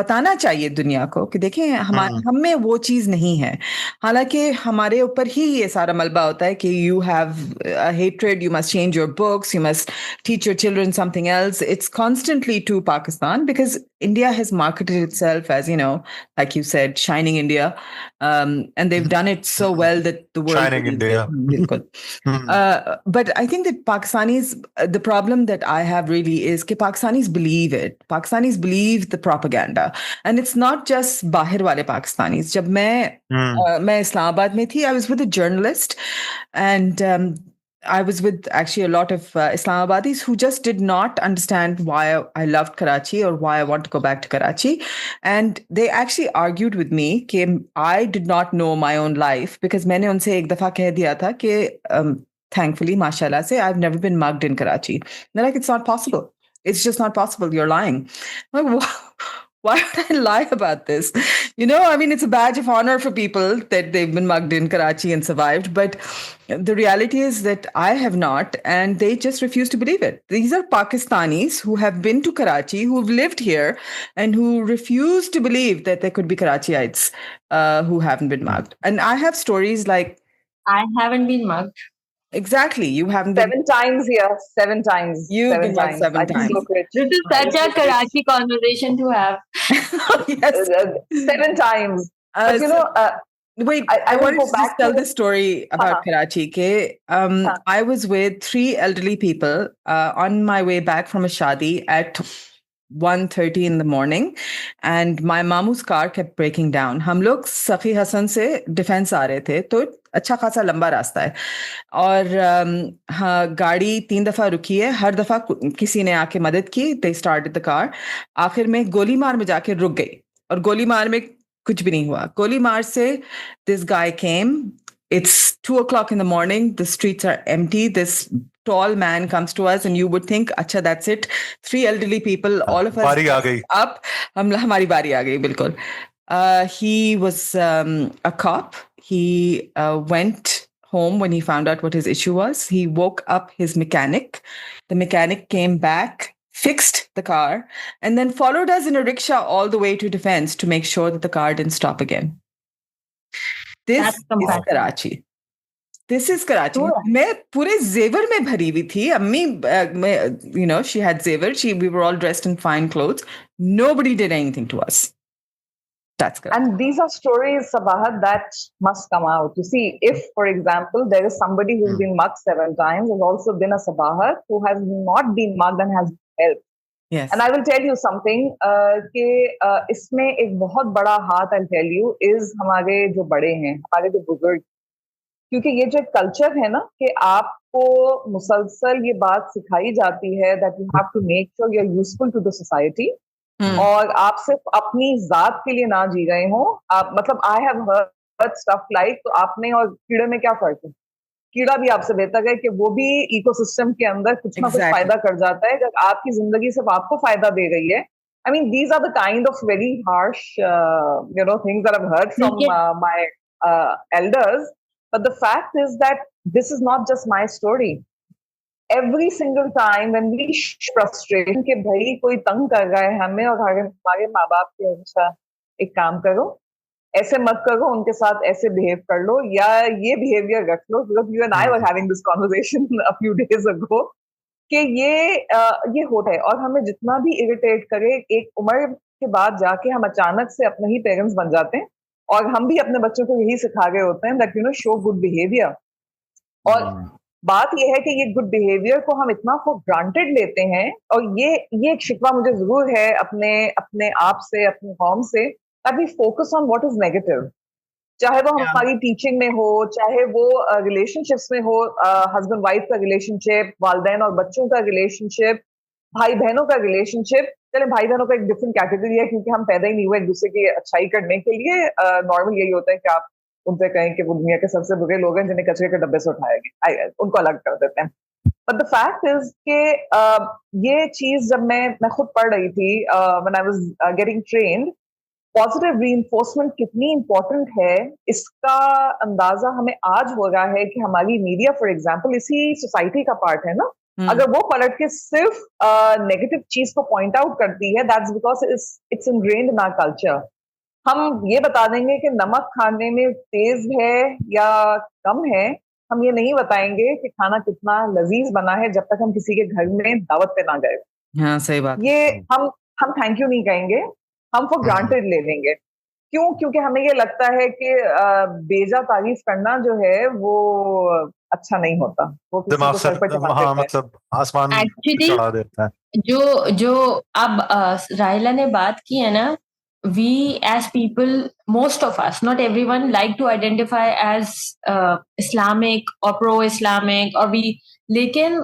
बताना चाहिए दुनिया को कि देखें हम में वो चीज नहीं है। हालांकि हमारे ऊपर ही ये सारा मलबा होता है कि you have a hatred, you must change your books, you must teach your children something else. It's constantly to Pakistan because India has marketed itself as, like you said, shining India, and they've done it so well that the world shining India. But I think that Pakistanis, the problem that I have really is that Pakistanis believe it. Pakistanis believe the propaganda, and it's not just bahir wale Pakistanis. Jab main Islamabad mein thi, I was with a journalist, and I was with actually a lot of Islamabadis who just did not understand why I loved Karachi or why I want to go back to Karachi. And they actually argued with me that I did not know my own life because मैंने उनसे एक दफा कह दिया था कि thankfully, mashallah, say I've never been mugged in Karachi. They're like, it's not possible. It's just not possible. You're lying. I'm like, why would I lie about this? I mean, it's a badge of honor for people that they've been mugged in Karachi and survived. But the reality is that I have not, and they just refuse to believe it. These are Pakistanis who have been to Karachi, who've lived here, and who refuse to believe that there could be Karachiites who haven't been mugged. And I have stories like... I haven't been mugged. Exactly. You haven't been 7 times here, 7 times. You've 7 been back times. 7 I just times. look rich. This is such a Karachi conversation to have. Yes. 7 times. But you So- know, wait, I I will wanted go to back just tell to- the story about Karachi. I was with 3 elderly people on my way back from a shadi at 1:30 in the morning, and my mamu's car kept breaking down. हम लोग सखी हसन से defence आ रहे थे, तो अच्छा खासा लंबा रास्ता है और हाँ, गाड़ी 3 दफा रुकी है, हर दफा किसी ने आके मदद की, they started the car, आखिर में गोलीमार में जाके रुक गई और गोलीमार में कुछ भी नहीं हुआ. गोलीमार से this guy came. It's 2:00 in the morning. The streets are empty. This tall man comes to us, and you would think, "Acha, that's it." 3 elderly people, all of us बारी आ गई. up. हमारी बारी आ गई, बिल्कुल. He was a cop. He went home when he found out what his issue was. He woke up his mechanic. The mechanic came back, fixed the car, and then followed us in a rickshaw all the way to Defense to make sure that the car didn't stop again. This That's is compassion. Karachi. This is Karachi. Sure. मैं पूरे जेवर में भरी हुई थी. अम्मी, you know, she had zever. We were all dressed in fine clothes. Nobody did anything to us. That's correct. And these are stories, Sabahat, that must come out. You see, if, for example, there is somebody who's been mugged 7 times, there's also been a Sabahat who has not been mugged and has helped. Yes. And I will tell you something, कि इसमें एक बहुत बड़ा हाथ, I'll tell you, is हमारे जो बड़े हैं, हमारे जो बुजुर्ग, क्योंकि ये जो कल्चर है ना कि आपको मुसलसल ये बात सिखाई जाती है that you have to make sure you're useful to the society. और आप सिर्फ अपनी जात के लिए ना जी रहे हो. आप मतलब I have heard stuff like, तो आपने और कीड़े में क्या फर्क है? कीड़ा भी आपसे बेहतर है कि वो भी इकोसिस्टम के अंदर कुछ ना कुछ फायदा कर जाता है. अगर आपकी जिंदगी सिर्फ आपको फायदा दे रही है. I mean, these are the kind of very harsh, things that I've heard from my elders. But the fact is that this is not just my story. Every single time when we frustration कि भाई कोई तंग कर रहा है हमें और हमारे माँ बाप के अनुसार, एक काम करो, ऐसे मत करो, उनके साथ ऐसे बिहेव कर लो या ये बिहेवियर रख लो. Because you and I were having this conversation a few days ago कि ये होता है और हमें जितना भी इरिटेट करे, एक उम्र के बाद जाके हम अचानक से अपने ही पेरेंट्स बन जाते हैं और हम भी अपने बच्चों को यही सिखा रहे होते हैं that show good behavior. और बात यह है कि ये गुड बिहेवियर को हम इतना फॉर ग्रांटेड लेते हैं और ये एक शिकवा मुझे जरूर है अपने आप से, अपनी कौम से, that we focus on what is negative. चाहे वो हमारी टीचिंग में हो, चाहे वो रिलेशनशिप्स में हो, हस्बैंड वाइफ का रिलेशनशिप, वालिदैन और बच्चों का रिलेशनशिप, भाई बहनों का रिलेशनशिप. चले भाई बहनों का एक डिफरेंट कैटेगरी है क्योंकि हम पैदा ही नहीं हुए एक दूसरे की अच्छाई करने के लिए. नॉर्मल यही होता है कि आप उनसे कहें कि वो दुनिया के सबसे बुरे लोग हैं जिन्हें कचरे के डब्बे से उठाया गया, उनको अलग कर देते हैं. बट द फैक्ट इज कि ये चीज जब मैं खुद पढ़ रही थी, when I was getting trained, positive reinforcement कितनी इंपॉर्टेंट है इसका अंदाजा हमें आज हो रहा है कि हमारी मीडिया फॉर एग्जाम्पल इसी सोसाइटी का पार्ट है ना. अगर वो पलट के सिर्फ नेगेटिव चीज को पॉइंट आउट करती है, that's because it's ingrained in our culture. हम ये बता देंगे कि नमक खाने में तेज है या कम है, हम ये नहीं बताएंगे कि खाना कितना लजीज बना है जब तक हम किसी के घर में दावत पे ना गए. हाँ, सही बात. ये हम थैंक यू नहीं कहेंगे, हम फॉर ग्रांटेड ले लेंगे. क्यों? क्योंकि हमें ये लगता है कि बेजा तारीफ करना जो है वो अच्छा नहीं होता. वो दिमाग से मतलब आसमान चढ़ा देता है. जो अब राहिला ने बात की है ना, we as people, most of us, not everyone, like to identify as Islamic or pro-Islamic or लेकिन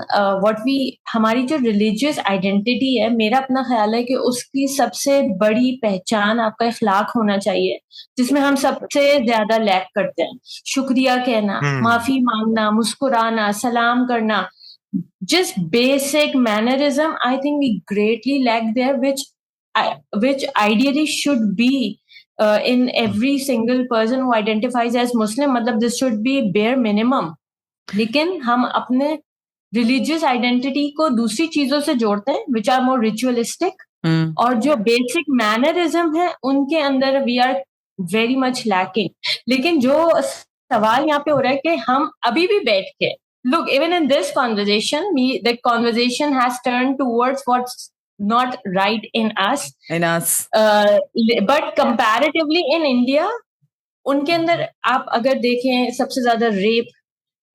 हमारी जो religious identity है, मेरा अपना ख्याल है कि उसकी सबसे बड़ी पहचान आपका इखलाक होना चाहिए, जिसमें हम सबसे ज्यादा लैक करते हैं. शुक्रिया कहना, माफी मांगना, मुस्कुराना, सलाम करना, just basic mannerism, I think we greatly lack there, which ideally should be in every single person who identifies as Muslim. मतलब this should be bare minimum. लेकिन हम अपने religious identity को दूसरी चीजों से जोड़ते हैं, which are more ritualistic. और जो basic mannerism है उनके अंदर we are very much lacking. लेकिन जो सवाल यहाँ पे हो रहा है कि हम अभी भी बैठ के look, even in this conversation, the conversation has turned towards what's not right in us. But comparatively in India, उनके अंदर आप अगर देखें सबसे ज्यादा रेप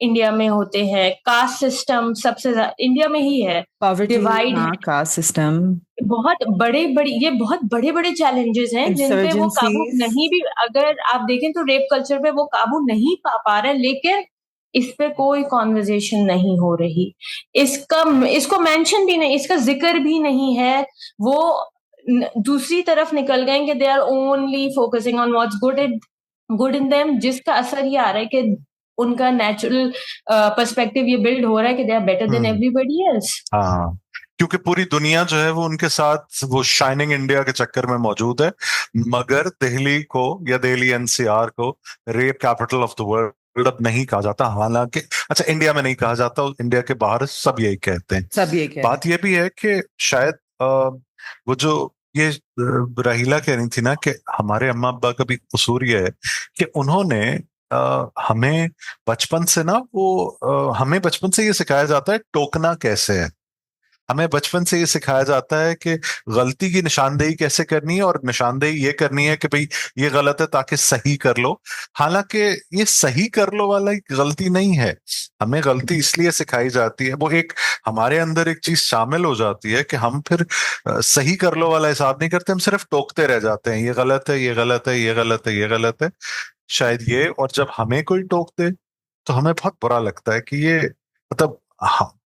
इंडिया में होते हैं, कास्ट सिस्टम सबसे ज्यादा इंडिया में ही है, डिवाइड, कास्ट सिस्टम, बहुत बड़े बड़े चैलेंजेस हैं जिन पे वो काबू नहीं भी, अगर आप देखें तो रेप कल्चर पे वो काबू नहीं पा रहे, लेकिन इस पे कोई कॉन्वर्जेशन नहीं हो रही, इसको मेंशन भी नहीं, इसका जिक्र भी नहीं है। वो दूसरी तरफ निकल गए कि they are only focusing on what's good in them, जिसका असर ये आ रहा है कि उनका नेचुरल पर्सपेक्टिव ये बिल्ड हो रहा है कि they are better than everybody else. हाँ, क्योंकि पूरी दुनिया जो है वो उनके साथ वो शाइनिंग इंडिया के चक्कर में मौजूद है, मगर दिल्ली को या दिल्ली एनसीआर को rape capital of the world अब नहीं कहा जाता। हालांकि अच्छा, इंडिया में नहीं कहा जाता, इंडिया के बाहर सब यही कहते हैं। सब यही कहते हैं। बात ये भी है कि शायद वो जो ये रहीला कह रही थी ना कि हमारे अम्मा अब्बा का भी कसूर ये है कि उन्होंने हमें बचपन से ना हमें बचपन से ये सिखाया जाता है टोकना कैसे है, हमें बचपन से ये सिखाया जाता है कि गलती की निशानदेही कैसे करनी है, और निशानदेही ये करनी है कि भाई ये गलत है ताकि सही कर लो। हालांकि ये सही कर लो वाला गलती नहीं है, हमें गलती इसलिए सिखाई जाती है, वो एक हमारे अंदर एक चीज शामिल हो जाती है कि हम फिर सही कर लो वाला हिसाब नहीं करते, हम सिर्फ टोकते रह जाते हैं, ये गलत है, ये गलत है, ये गलत है, ये गलत है, शायद ये। और जब हमें कोई टोक दे तो हमें बहुत बुरा लगता है कि ये मतलब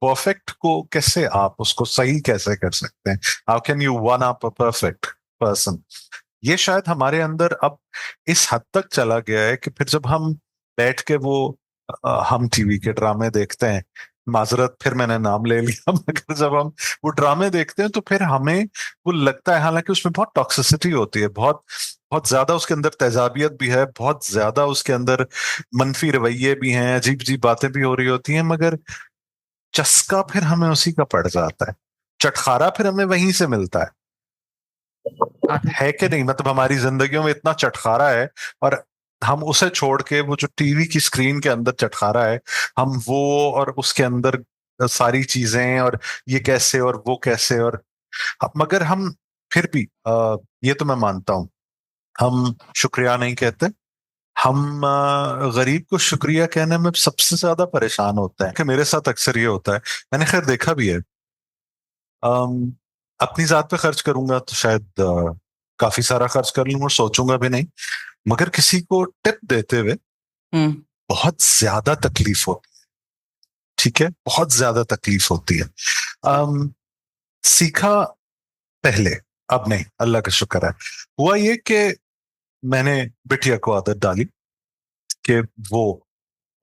परफेक्ट को कैसे आप उसको सही कैसे कर सकते हैं, how can you one up a perfect person. ये शायद हमारे अंदर अब इस हद तक चला गया है कि फिर जब हम बैठ के हम टीवी के ड्रामे देखते हैं, माजरत फिर मैंने नाम ले लिया, मगर जब हम वो ड्रामे देखते हैं तो फिर हमें वो लगता है, हालांकि उसमें बहुत टॉक्सिसिटी होती है, बहुत बहुत ज्यादा उसके अंदर तेजाबियत भी है, बहुत ज्यादा उसके अंदर मनफी रवैये भी हैं, अजीब अजीब बातें भी हो रही होती हैं, मगर चस्का फिर हमें उसी का पड़ जाता है, चटखारा फिर हमें वहीं से मिलता है कि नहीं? मतलब हमारी जिंदगियों में इतना चटखारा है और हम उसे छोड़ के वो जो टीवी की स्क्रीन के अंदर चटखारा है, हम वो और उसके अंदर सारी चीजें और ये कैसे और वो कैसे, और मगर हम फिर भी ये तो मैं मानता हूं, हम शुक्रिया नहीं कहते, हम गरीब को शुक्रिया कहने में सबसे ज्यादा परेशान होता है। कि मेरे साथ अक्सर ये होता है, मैंने खैर देखा भी है, अपनी जात पे खर्च करूंगा तो शायद काफी सारा खर्च कर लूंगा और सोचूंगा भी नहीं, मगर किसी को टिप देते हुए बहुत ज्यादा तकलीफ होती है, ठीक है, बहुत ज्यादा तकलीफ होती है। सीखा पहले, अब नहीं, अल्लाह का शुक्र है। हुआ ये कि मैंने बिटिया को आदत डाली कि वो,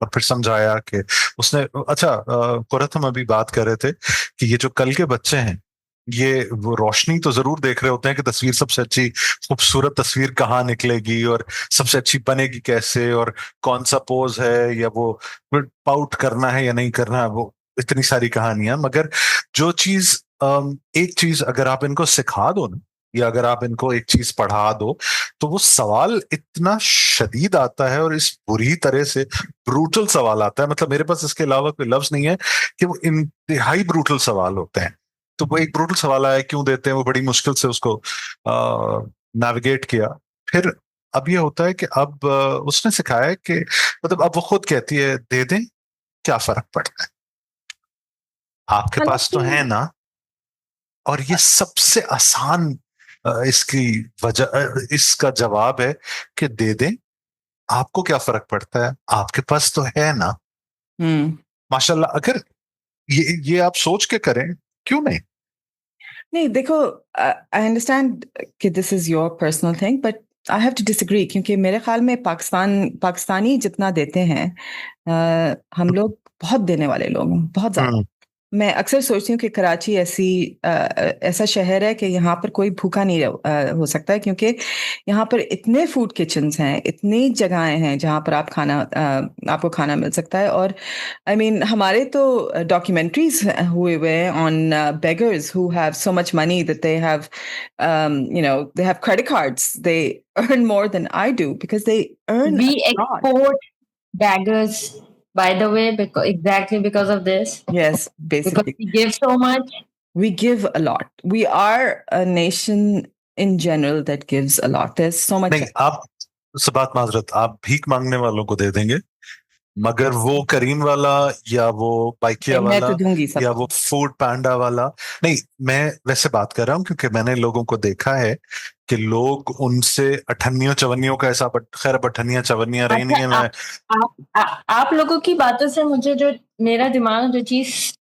और फिर समझाया कि उसने, अच्छा कुरत हम अभी बात कर रहे थे कि ये जो कल के बच्चे हैं, ये वो रोशनी तो जरूर देख रहे होते हैं कि तस्वीर सबसे अच्छी खूबसूरत तस्वीर कहाँ निकलेगी और सबसे अच्छी बनेगी कैसे और कौन सा पोज है, या वो पाउट करना है या नहीं करना है, वो इतनी सारी कहानियां। मगर जो चीज एक चीज अगर आप इनको सिखा दो ना, या अगर आप इनको एक चीज पढ़ा दो, तो वो सवाल इतना शदीद आता है और इस बुरी तरह से ब्रूटल सवाल आता है, मतलब मेरे पास इसके अलावा कोई लफ्ज नहीं है कि वो इंतहाई ब्रूटल सवाल होते हैं। तो वो एक ब्रूटल सवाल आया, क्यों देते हैं, वो बड़ी मुश्किल से उसको नेविगेट किया। फिर अब ये होता है कि अब उसने सिखाया है कि मतलब अब वो खुद कहती है, दे दें, क्या फर्क पड़ता है, आपके पास तो है ना। और ये सबसे आसान इसकी वजह, इसका जवाब है कि दे दें, आपको क्या फर्क पड़ता है, आपके पास तो है ना। माशाल्लाह, अगर ये आप सोच के करें, क्यों नहीं। नहीं, देखो, आई अंडरस्टैंड कि this is your personal thing, but I have to disagree, क्योंकि मेरे ख्याल में पाकिस्तानी जितना देते हैं, हम लोग बहुत देने वाले लोग हैं, बहुत ज्यादा। मैं अक्सर सोचती हूँ कि कराची ऐसा शहर है कि यहाँ पर कोई भूखा नहीं हो सकता है, क्योंकि यहाँ पर इतने फूड किचन्स हैं, इतनी जगहें हैं जहाँ पर आपको खाना मिल सकता है। और आई मीन हमारे तो डॉक्यूमेंट्रीज हुए हुए on beggars who have so much money that they have they have credit cards, they earn more than I do because they earn we export beggars by the way, because of this. Yes, Because basically. we give so much. We give a lot. We are a nation in general that gives a lot. There's so much. नहीं, आप सबात माजरत, आप भीख मांगने वालों को दे देंगे, मगर वो करीम वाला या वो बाइकिया मैं वाला तो दूंगी सब या वो फूड पैंडा वाला नहीं, मैं वैसे बात कर रहा हूँ क्योंकि मैंने लोगों को देखा है कि लोग उनसे अठन्नियों चवन्नियों का ऐसा, खैर अब अठन्नियां चवन्नियां रही नहीं है। मैं आप लोगों की बातों से मुझे जो मेरा दिमाग जो चीज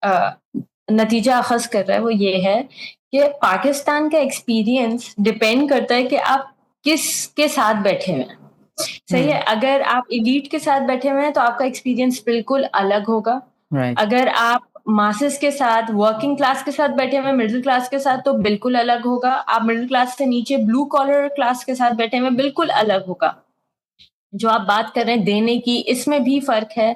नतीजा अखज कर रहा है वो ये है कि पाकिस्तान का एक्सपीरियंस डिपेंड करता है कि आप किसके साथ बैठे हुए हैं। सही है, अगर आप एलीट के साथ बैठे हुए हैं तो आपका एक्सपीरियंस बिल्कुल अलग होगा। अगर आप मासेस के साथ, वर्किंग क्लास के साथ बैठे हुए, मिडिल क्लास के साथ, तो बिल्कुल अलग होगा। आप मिडिल क्लास से नीचे ब्लू कॉलर क्लास के साथ बैठे हुए, बिल्कुल अलग होगा। जो आप बात कर रहे हैं देने की, इसमें भी फर्क है।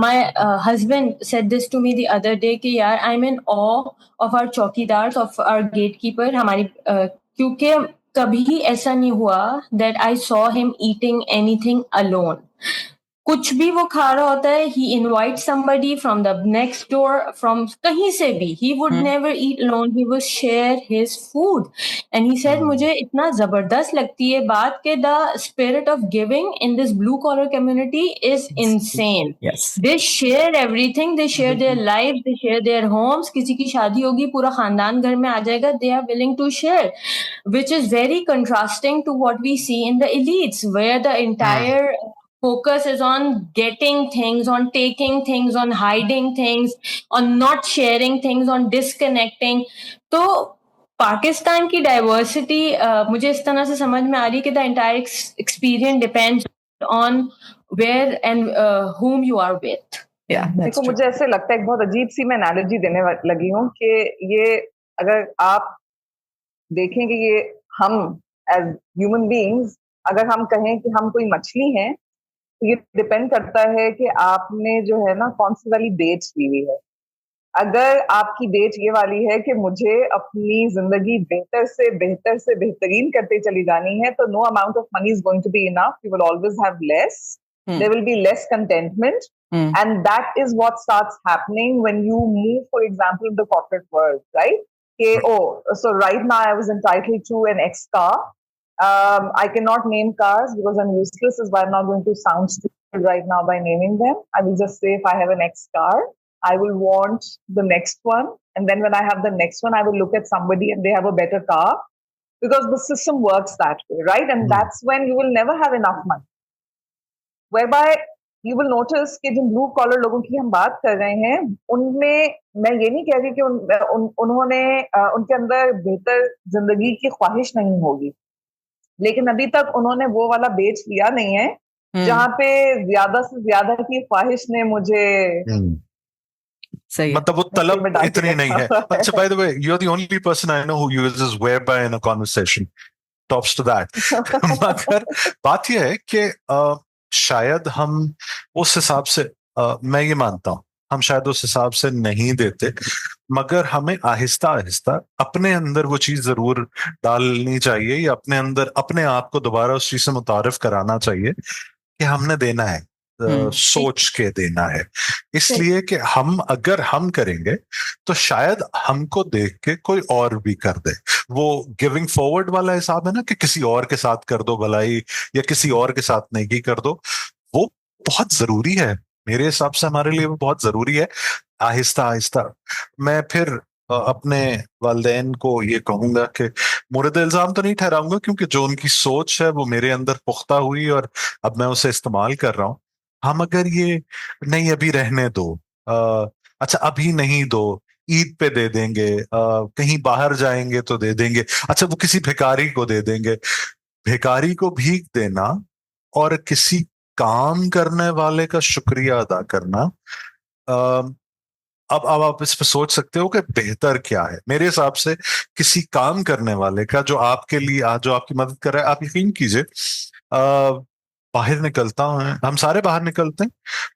My husband said this to me the other day कि यार I'm in awe of our चौकीदार, of our gatekeeper, हमारी क्योंकि कभी ऐसा नहीं हुआ that I saw him eating anything alone. कुछ भी वो खा रहा होता है, he invites somebody from the next door, from कहीं से भी, he would never eat alone, he would share his food. And he said मुझे इतना जबरदस्त लगती है बात कि the spirit of giving in this blue collar community is insane. Yes. They share everything, they share their lives, they share their homes. किसी की शादी होगी, पूरा खानदान घर में आ जाएगा, they are willing to share, which is very contrasting to what we see in the elites, where the entire focus is on getting things, on taking things, on hiding things, on not sharing things, on disconnecting. तो पाकिस्तान की diversity मुझे इस तरह से समझ में आ रही है कि the entire experience depends on where and whom you are with. देखो, मुझे ऐसे लगता है, एक बहुत अजीब सी मैं एनालॉजी देने लगी हूँ कि ये अगर आप देखें कि ये हम एज ह्यूमन बीइंग्स, अगर हम कहें कि हम कोई मछली हैं, तो ये डिपेंड करता है कि आपने जो है ना कौन सी वाली बेच ली हुई है। अगर आपकी बेच ये वाली है कि मुझे अपनी जिंदगी बेहतर से बेहतरीन करते चली जानी है, तो no amount of money is going to be enough, you will always have less, there will be less contentment, and that is what starts happening when you move, for example, in the corporate world, right? Okay, so right now I was entitled to an X car. I cannot name cars because I'm useless, is why I'm not going to sound stupid right now by naming them. I will just say if I have an X car, I will want the next one. And then when I have the next one, I will look at somebody and they have a better car, because the system works that way, right? And that's when you will never have enough money. Whereby you will notice कि जिन blue collar लोगों की हम बात कर रहे हैं, उनमें मैं ये नहीं कह रही कि उन्होंने उनके अंदर बेहतर जिंदगी की ख्वाहिश नहीं होगी, लेकिन अभी तक उन्होंने वो वाला बेच लिया नहीं है जहाँ पे ज्यादा से ज्यादा की ख्वाहिश ने मुझे सही, मतलब वो तलब इतनी नहीं है। अच्छा, by the way, you're the only person I know who uses whereby in a conversation. Tops to that. मगर बात यह है कि शायद हम उस हिसाब से, मैं ये मानता हूँ, हम शायद उस हिसाब से नहीं देते, मगर हमें आहिस्ता आहिस्ता अपने अंदर वो चीज जरूर डालनी चाहिए, या अपने अंदर अपने आप को दोबारा उस चीज से मुतारिफ कराना चाहिए कि हमने देना है, सोच के देना है। इसलिए कि हम अगर हम करेंगे तो शायद हमको देख के कोई और भी कर दे। वो गिविंग फॉरवर्ड वाला हिसाब है ना कि किसी और के साथ कर दो भलाई, या किसी और के साथ नेकी कर दो, वो बहुत जरूरी है मेरे हिसाब से, हमारे लिए वो बहुत जरूरी है। आहिस्ता आहिस्ता मैं फिर अपने वालिदैन को ये कहूंगा कि मुर्द इल्जाम तो नहीं ठहराऊंगा, क्योंकि जो उनकी सोच है वो मेरे अंदर पुख्ता हुई और अब मैं उसे इस्तेमाल कर रहा हूं। हम अगर ये नहीं अभी रहने दो, अच्छा अभी नहीं दो, ईद पे दे देंगे, कहीं बाहर जाएंगे तो दे देंगे, अच्छा वो किसी भिखारी को दे देंगे। भिखारी को भीख देना और किसी काम करने वाले का शुक्रिया अदा करना, अब आप इस पर सोच सकते हो कि बेहतर क्या है। मेरे हिसाब से किसी काम करने वाले का जो आपके लिए जो आपकी मदद कर रहा है, आप यकीन कीजिए, बाहर निकलता हूं, हम सारे बाहर निकलते हैं,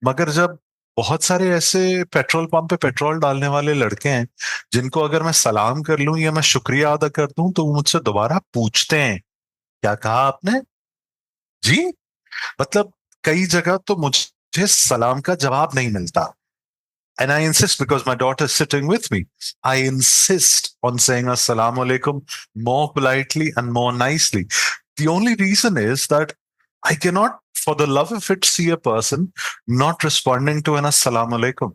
मगर जब बहुत सारे ऐसे पेट्रोल पंप पे पेट्रोल डालने वाले लड़के हैं जिनको अगर मैं सलाम कर लूं या मैं शुक्रिया अदा कर दूं तो वो मुझसे दोबारा पूछते हैं क्या कहा आपने जी। मतलब कई जगह तो मुझे मुझे सलाम का जवाब नहीं मिलता. And I insist because my daughter is sitting with me. I insist on saying Assalamu alaikum more politely and more nicely. The only reason is that I cannot, for the love of it, see a person not responding to an Assalamu alaikum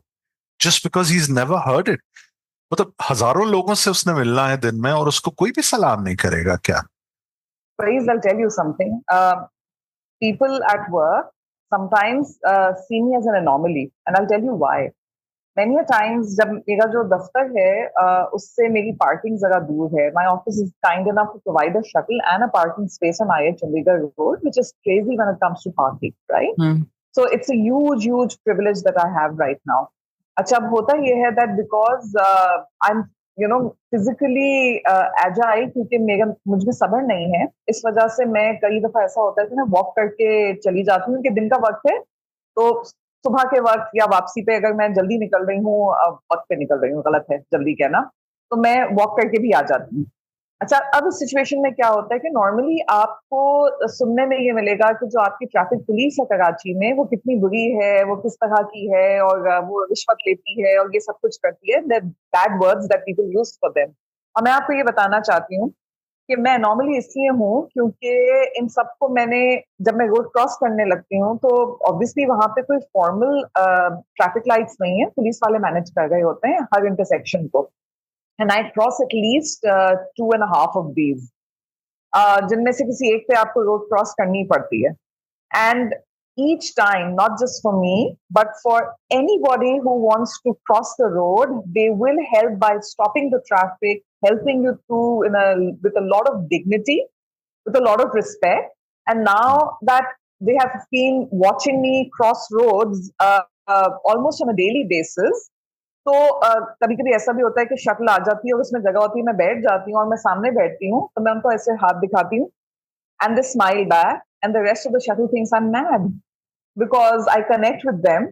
just because he's never heard it. मतलब हजारों लोगों से उसने मिलना है दिन में और उसको कोई भी सलाम नहीं करेगा क्या? Please, I'll tell you something. People at work sometimes see me as an anomaly, and I'll tell you why. Many a times जब मेरा जो दफ्तर है उससे मेरी पार्किंग जरा दूर है. My office is kind enough to provide a shuttle and a parking space on IH Chandigarh Road, which is crazy when it comes to parking, right? So it's a huge privilege that I have right now. अच्छा, अब होता ये है that because I'm physically agile, क्योंकि मुझ में सब्र नहीं है, इस वजह से मैं कई दफा ऐसा होता है कि मैं वॉक करके चली जाती हूँ कि दिन का वक्त है तो सुबह के वक्त या वापसी पे अगर मैं जल्दी निकल रही हूँ, वक्त पे निकल रही हूँ, गलत है जल्दी कहना, तो मैं वॉक करके भी आ जाती हूँ. अच्छा, अब इस सिचुएशन में क्या होता है कि नॉर्मली आपको सुनने में ये मिलेगा कि जो आपकी ट्रैफिक पुलिस है कराची में वो कितनी बुरी है, वो किस तरह की है और वो रिश्वत लेती है और ये सब कुछ करती है. Bad words that people use for them. और मैं आपको ये बताना चाहती हूँ कि मैं नॉर्मली इसलिए हूँ क्योंकि इन सबको मैंने, जब मैं रोड क्रॉस करने लगती हूँ तो ऑब्वियसली वहां पे कोई फॉर्मल ट्रैफिक लाइट्स नहीं है, पुलिस वाले मैनेज कर रहे होते हैं हर इंटरसेक्शन को. And I cross at least 2.5 of these, जिनमें से किसी एक पे आपको रोड क्रॉस करनी पड़ती है. And each time, not just for me, but for anybody who wants to cross the road, they will help by stopping the traffic, helping you through with a lot of dignity, with a lot of respect. And now that they have been watching me cross roads almost on a daily basis, तो कभी कभी ऐसा भी होता है कि शक्ल आ जाती है और उसमें जगह होती है, मैं बैठ जाती हूँ और मैं सामने बैठती हूँ तो मैं उनको ऐसे हाथ दिखाती हूँ and they smile back, and the rest of the shuttle thinks I'm mad because I connect with them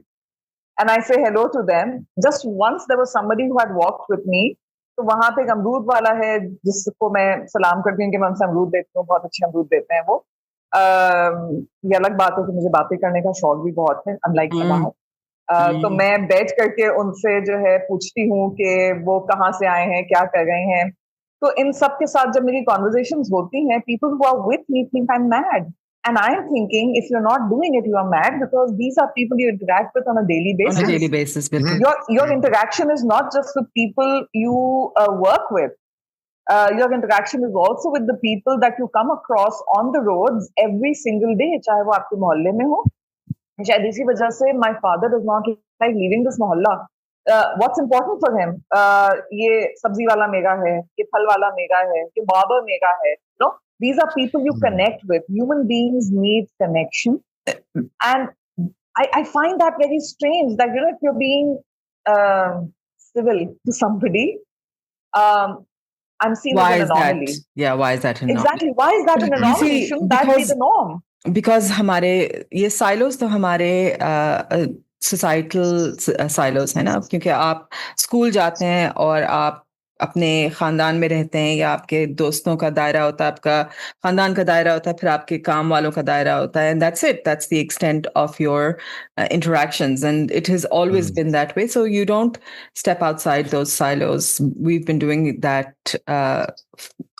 and I say hello to them. Just once there was somebody who had walked with me, तो वहां पे एक अमरूद वाला है जिसको मैं सलाम करती हूँ कि मैं उनसे अमरूद देती हूँ, बहुत अच्छे अमरूद देते हैं वो. ये अलग बात है कि मुझे बातें करने का शौक भी बहुत है, अनलाइक बाहर. तो मैं बैठ करके उनसे जो है पूछती हूँ कि वो कहाँ से आए हैं, क्या कर रहे हैं. तो इन सब के साथ जब मेरी कॉन्वर्सेशंस होती हैं, people who are with me think I'm mad. And I'm thinking, if you're not doing it, you are mad because these are people you interact with on a daily basis. On a daily basis. Your interaction is not just with people you work with. Your interaction is also with the people that you come across on the roads every single day, चाहे वो आपके मोहल्ले में हो. शायद इसी वजह से my father does not like leaving this मोहल्ला. What's important for him? ये सब्जी वाला मेरा है, ये फल वाला मेरा है, ये barber मेरा है. You know, these are people you connect with. Human beings need connection, and I find that very strange. That if you're being civil to somebody, I'm seen as an anomaly. Yeah, why is that an anomaly? Exactly. Why is that an anomaly? Shouldn't that be the norm? Because हमारे ये silos तो हमारे societal silos है ना, क्योंकि आप school जाते हैं और आप अपने खानदान में रहते हैं या आपके दोस्तों का दायरा होता है, आपका खानदान का दायरा होता है, फिर आपके काम वालों का दायरा होता है, and that's it. That's the extent of your interactions, and it has always been that way. So you don't step outside those silos. We've been doing that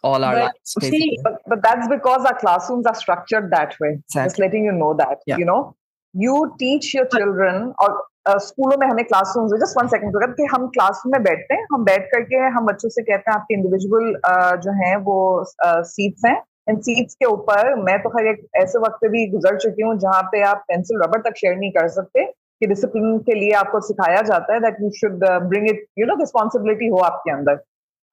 all our lives. See, but that's because our classrooms are structured that way. Exactly. Just letting you know that. Yeah. You know, you teach your children, और स्कूलों में हमें classrooms, just 1 second कि हम classroom में बैठते हैं, हम बैठ करके हम बच्चों से कहते हैं आपके इंडिविजुअल जो हैं वो सीट्स हैं. इन सीट्स के ऊपर मैं तो खैर एक ऐसे वक्त पे भी गुजर चुकी हूँ जहाँ पे आप पेंसिल रबर तक शेयर नहीं कर सकते, कि डिसिप्लिन के लिए आपको सिखाया जाता है that you should bring it, responsibility हो आपके अंदर.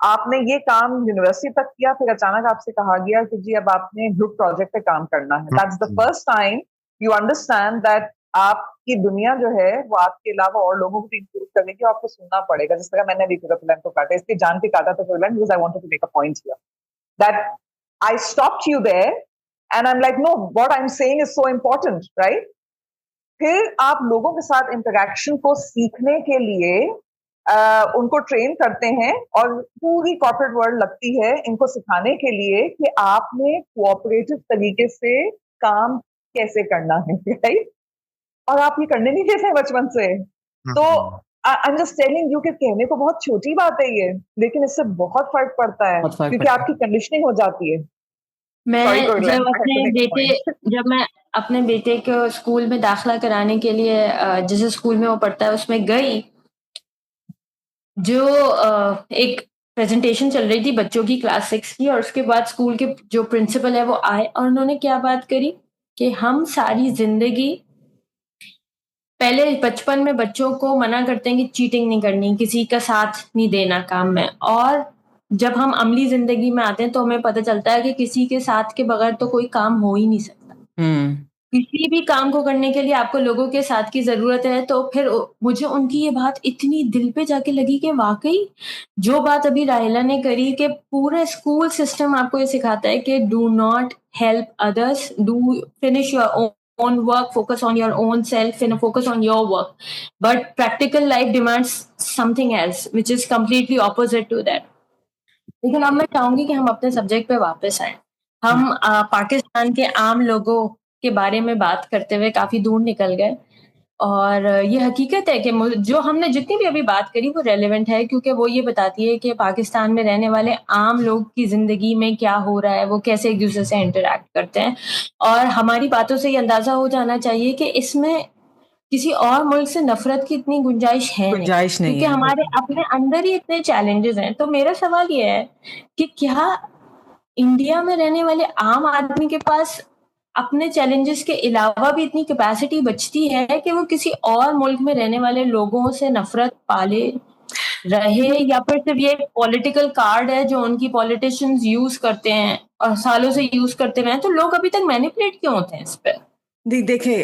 आपने ये काम यूनिवर्सिटी तक किया, फिर अचानक आपसे कहा गया कि जी अब आपने ग्रुप प्रोजेक्ट पे काम करना है. That's the first time you understand that आपकी दुनिया जो है वो आपके अलावा और लोगों को भी इंक्लूड करेगी, आपको सुनना पड़ेगा. जिस तरह मैंने अभी फिलम को काटा, इसलिए जान के काटा था film, because I wanted to make a point here that I stopped you there and I am like no, what I am saying is so important, right? फिर आप लोगों के साथ इंटरेक्शन को सीखने के लिए उनको ट्रेन करते हैं और पूरी कॉर्पोरेट वर्ल्ड लगती है इनको सिखाने के लिए कि आपने कोऑपरेटिव तरीके से काम कैसे करना है, राइट? और आप ये करने नहीं देते बचपन से। तो I am just telling you कि कहने को बहुत छोटी बात है ये, लेकिन इससे बहुत फर्क पड़ता है क्योंकि आपकी कंडीशनिंग हो जाती है। जब मैं अपने बेटे को स्कूल में दाखिला कराने के लिए जिस स्कूल में वो पढ़ता है उसमें गई, जो एक प्रेजेंटेशन चल रही थी बच्चों की क्लास 6 की, और उसके बाद स्कूल के जो प्रिंसिपल है वो आए और उन्होंने क्या बात करी कि हम सारी जिंदगी पहले बचपन में बच्चों को मना करते हैं कि चीटिंग नहीं करनी, किसी का साथ नहीं देना काम में, और जब हम अमली जिंदगी में आते हैं तो हमें पता चलता है कि किसी के साथ के बगैर तो कोई काम हो ही नहीं सकता। किसी भी काम को करने के लिए आपको लोगों के साथ की जरूरत है। तो फिर मुझे उनकी ये बात इतनी दिल पे जाके लगी कि वाकई जो बात अभी राहिला ने करी कि पूरे स्कूल सिस्टम आपको ये सिखाता है कि do not help others, do finish your own work, focus on your own self and focus on your work, but practical life demands something else which is completely opposite to that. लेकिन अब मैं चाहूंगी कि हम अपने subject पे वापस आए। हम पाकिस्तान के आम लोगों के बारे में बात करते हुए काफी दूर निकल गए, और ये हकीकत है कि जो हमने जितनी भी अभी बात करी वो रेलेवेंट है, क्योंकि वो ये बताती है कि पाकिस्तान में रहने वाले आम लोग की जिंदगी में क्या हो रहा है, वो कैसे एक दूसरे से इंटरैक्ट करते हैं। और हमारी बातों से ये अंदाजा हो जाना चाहिए कि इसमें किसी और मुल्क से नफरत की इतनी गुंजाइश नहीं, क्योंकि हमारे अपने अंदर ही इतने चैलेंजेस हैं। तो मेरा सवाल ये है कि क्या इंडिया में रहने वाले आम आदमी के पास अपने चैलेंजेस के अलावा भी इतनी कैपेसिटी बचती है कि वो किसी और मुल्क में रहने वाले लोगों से नफरत पाले रहे, या फिर सिर्फ ये पॉलिटिकल कार्ड है जो उनकी पॉलिटिशियंस यूज करते हैं और सालों से यूज करते रहे हैं? तो लोग अभी तक मैनिपुलेट क्यों होते हैं इस पर? देखिए,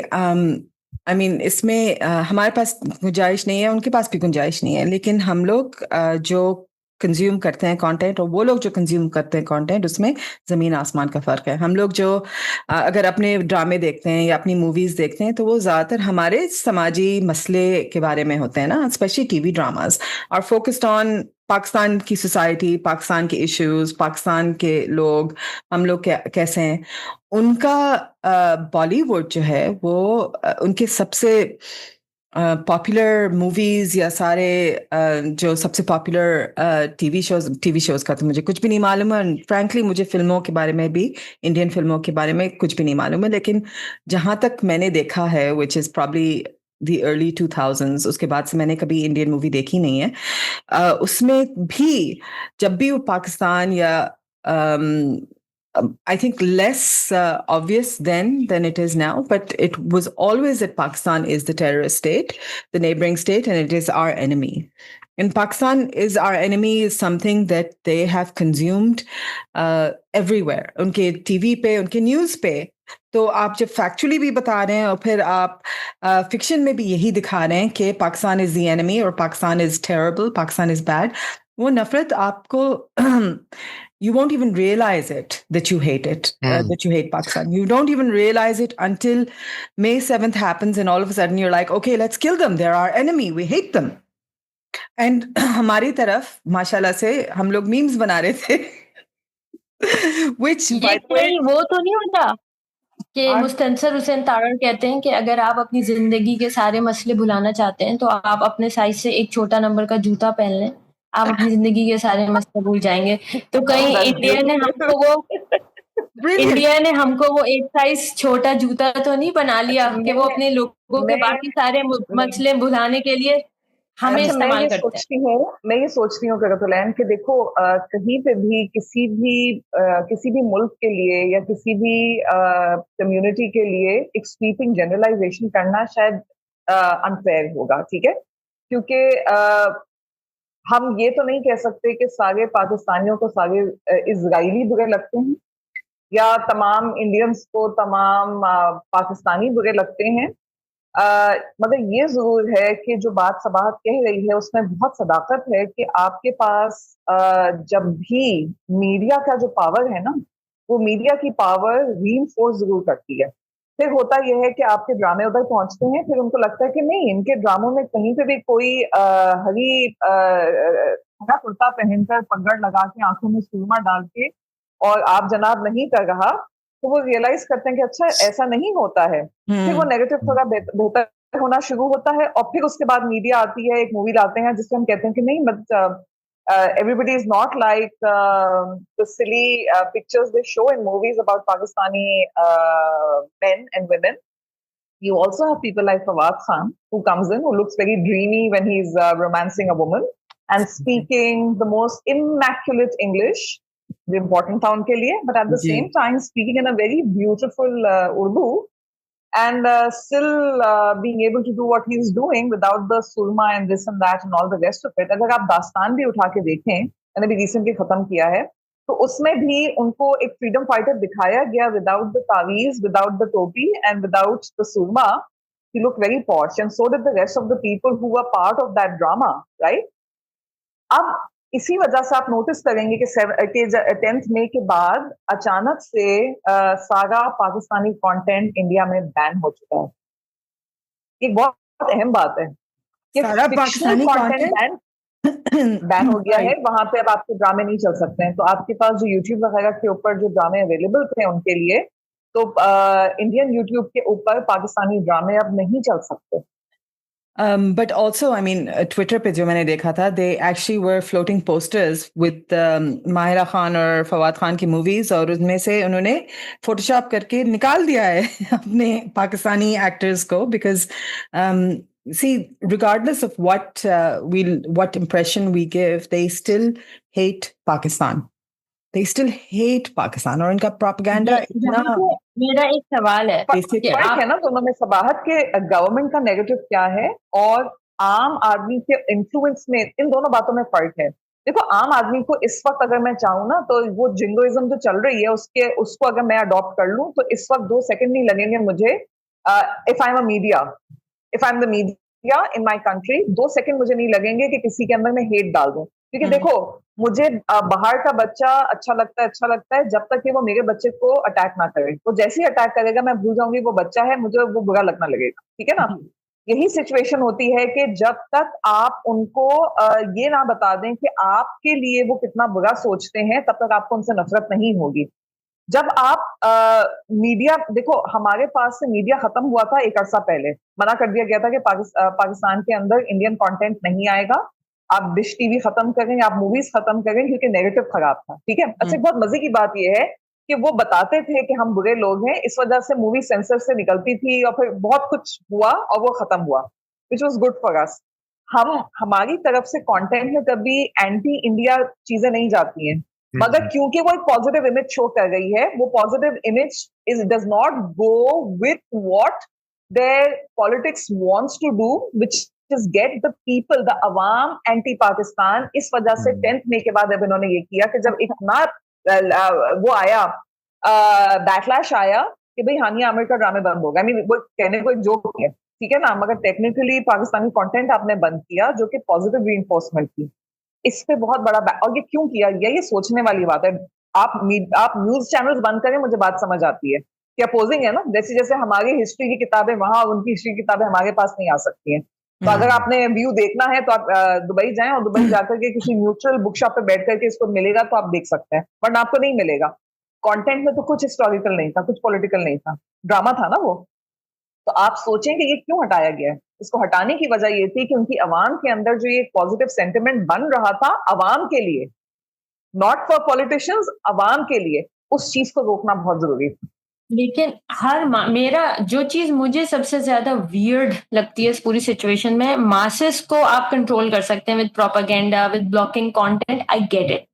आई मीन इसमें हमारे पास गुंजाइश नहीं है, उनके पास भी गुंजाइश नहीं है, लेकिन हम लोग जो कंज्यूम करते हैं कंटेंट और वो लोग जो कंज्यूम करते हैं कंटेंट, उसमें ज़मीन आसमान का फ़र्क है। हम लोग जो अगर अपने ड्रामे देखते हैं या अपनी मूवीज़ देखते हैं तो वो ज़्यादातर हमारे समाजी मसले के बारे में होते हैं ना, स्पेशली टीवी ड्रामास, और फोकस्ड ऑन पाकिस्तान की सोसाइटी, पाकिस्तान के इश्यूज, पाकिस्तान के लोग, हम लोग कैसे हैं। उनका बॉलीवुड जो है वो उनके सबसे पॉपुलर मूवीज या सारे जो सबसे पॉपुलर टीवी शोज का तो मुझे कुछ भी नहीं मालूम है। फ्रैंकली मुझे फिल्मों के बारे में भी, इंडियन फिल्मों के बारे में कुछ भी नहीं मालूम है, लेकिन जहाँ तक मैंने देखा है, which is probably the early 2000s, उसके बाद से मैंने कभी इंडियन मूवी देखी नहीं है। उसमें भी जब भी वो पाकिस्तान या I think less obvious then than it is now, but it was always that Pakistan is the terrorist state, the neighboring state, and it is our enemy. And Pakistan is our enemy is something that they have consumed everywhere. उनके TV पे, उनके news पे, तो आप जब factually भी बता रहे हैं और फिर आप फिक्शन में भी यही दिखा रहे हैं कि पाकिस्तान इज द एनिमी और Pakistan is terrible, Pakistan is bad, वो नफरत आपको you won't even realize it that you hate it, that you hate Pakistan. You don't even realize it until May 7th happens and all of a sudden you're like, okay, let's kill them. They're our enemy. We hate them. And हमारी तरफ माशाल्लाह से हम लोग memes बना रहे थे which वो तो नहीं होता कि मुस्तनसर हुसैन तारड़ कहते हैं कि अगर आप अपनी जिंदगी के सारे मसले भुलाना चाहते हैं तो आप अपने साइज से एक छोटा नंबर का जूता पहन लें, आप अपनी जिंदगी के सारे मसले भूल जाएंगे। तो कहीं इंडिया ने हमको वो एक साइज छोटा जूता तो नहीं बना लिया कि वो अपने लोगों के बाकी सारे मसले भुलाने के लिए हमें इस्तेमाल करते हैं। मैं ये सोचती हूँ करतुलैन कि देखो कहीं पे भी किसी भी मुल्क के लिए या किसी भी कम्युनिटी के लिए एक स्वीपिंग जनरलाइजेशन करना शायद अनफेयर होगा, ठीक है? क्योंकि हम ये तो नहीं कह सकते कि सारे पाकिस्तानियों को सारे इजरायली बुरे लगते हैं या तमाम इंडियंस को तमाम पाकिस्तानी बुरे लगते हैं। मगर ये जरूर है कि जो बात सबाहत कह रही है उसमें बहुत सदाकत है कि आपके पास जब भी मीडिया का जो पावर है ना, वो मीडिया की पावर रीइंफोर्स जरूर करती है। फिर होता यह है कि आपके ड्रामे उधर पहुंचते हैं, फिर उनको लगता है कि नहीं, इनके ड्रामों में कहीं पे भी कोई हरा कुर्ता पहनकर पगड़ लगा के आंखों में सुरमा डाल के और आप जनाब नहीं कर रहा, तो वो रियलाइज करते हैं कि अच्छा ऐसा नहीं होता है, फिर वो नेगेटिव थोड़ा बेहतर होना शुरू होता है, और फिर उसके बाद मीडिया आती है, एक मूवी लाते हैं जिससे हम कहते हैं कि नहीं, but everybody is not like the silly pictures they show in movies about Pakistani men and women. You also have people like Fawad Khan, who comes in, who looks very dreamy when he's romancing a woman and speaking the most immaculate English, the important tha unke liye, but at the same time speaking in a very beautiful Urdu, and still being able to do what he's doing without the surma and this and that and all the rest of it. अगर आप दास्तान भी उठा के देखें, मैंने भी recently खत्म किया है, तो उसमें भी उनको एक फ्रीडम फाइटर दिखाया गया विदाउट द तावीज, विदाउट द टोपी एंड विदाउट द सुरमा. He looked very posh, and so did the rest of the people who were part of that drama, right? अब इसी वजह से आप नोटिस करेंगे कि 10th मई के बाद अचानक से सारा पाकिस्तानी कंटेंट इंडिया में बैन हो चुका है. एक बहुत अहम बात है कि सारा पाकिस्तानी कंटेंट बैन हो गया है. वहां पे अब आपके ड्रामे नहीं चल सकते हैं. तो आपके पास जो यूट्यूब वगैरह के ऊपर जो ड्रामे अवेलेबल थे उनके लिए, तो इंडियन यूट्यूब के ऊपर पाकिस्तानी ड्रामे अब नहीं चल सकते. But also, I mean, Twitter पे जो मैंने देखा था, they actually were floating posters with Mahira Khan और फवाद खान की movies, और उसमें से उन्होंने Photoshop करके निकाल दिया है अपने पाकिस्तानी actors को, because see, regardless of what impression we give, they still hate Pakistan. They still hate Pakistan, और इनका propaganda इतना. मेरा एक सवाल है, फर्क है ना दोनों में, सबाहत के गवर्नमेंट का नेगेटिव क्या है और आम आदमी के इन्फ्लुएंस में, इन दोनों बातों में फर्क है. देखो, आम आदमी को इस वक्त अगर मैं चाहूँ ना, तो वो जिंगोइज्म जो चल रही है उसको अगर मैं अडॉप्ट कर लूँ, तो इस वक्त 2 सेकंड नहीं लगेंगे मुझे. If I am the media in my country, 2 second मुझे नहीं लगेंगे कि किसी के अंदर मैं हेट डाल दूं. क्योंकि देखो, मुझे बाहर का बच्चा अच्छा लगता है जब तक कि वो मेरे बच्चे को अटैक ना करे. वो जैसे ही अटैक करेगा, मैं भूल जाऊंगी वो बच्चा है, मुझे वो बुरा लगना लगेगा. ठीक है ना? यही सिचुएशन होती है कि जब तक आप उनको ये ना बता दें कि आपके लिए वो कितना बुरा सोचते हैं, तब तक आपको उनसे नफरत नहीं होगी. जब आप मीडिया देखो, हमारे पास से मीडिया खत्म हुआ था एक अरसा पहले, मना कर दिया गया था कि पाकिस्तान के अंदर इंडियन कंटेंट नहीं आएगा, आप डिश टीवी खत्म करें, आप मूवीज खत्म करें, क्योंकि नेगेटिव खराब था. ठीक है. अच्छा, बहुत मजे की बात यह है कि वो बताते थे कि हम बुरे लोग हैं, इस वजह से मूवी सेंसर से निकलती थी और फिर बहुत कुछ हुआ और वो खत्म हुआ, which was good for us. हमारी तरफ से कंटेंट में कभी एंटी इंडिया चीजें नहीं जाती हैं, मगर क्योंकि वो एक पॉजिटिव इमेज शो कर रही है, वो positive image does not go with what their politics wants to do, which is get the people, the अवाम एंटी पाकिस्तान. इस वजह से 10th मई के बाद अब इन्होंने ये किया कि जब इतना वो आया, बैकलैश आया कि भाई हानिया आमिर का ड्रामे बंद हो गया. I mean, वो कहने को एक जोक है, ठीक है ना, मगर टेक्निकली पाकिस्तानी कंटेंट आपने बंद किया, जो कि पॉजिटिव रीइंफोर्समेंट थी. इस पे बहुत बड़ा और ये क्यों किया, ये सोचने वाली बात है. आप न्यूज चैनल्स बंद करें, मुझे बात समझ आती है कि अपोजिंग है ना, जैसे हमारी हिस्ट्री की किताबें वहां, उनकी हिस्ट्री की किताबें हमारे पास नहीं आ सकती हैं. तो अगर आपने व्यू देखना है तो आप दुबई जाएं, और दुबई जाकर के किसी न्यूट्रल बुक शॉप पे बैठ करके इसको मिलेगा तो आप देख सकते हैं, वरना आपको नहीं मिलेगा. कंटेंट में तो कुछ हिस्टोरिकल नहीं था, कुछ पॉलिटिकल नहीं था, ड्रामा था ना वो. तो आप सोचें कि ये क्यों हटाया गया है. इसको हटाने की वजह ये थी कि उनकी अवाम के अंदर जो ये पॉजिटिव सेंटिमेंट बन रहा था अवाम के लिए, नॉट फॉर पॉलिटिशियंस, अवाम के लिए, उस चीज को रोकना बहुत जरूरी था. लेकिन मेरा जो चीज मुझे सबसे ज्यादा वियर्ड लगती है इस पूरी सिचुएशन में, मासेस को आप कंट्रोल कर सकते हैं with propaganda, with blocking content, I get it.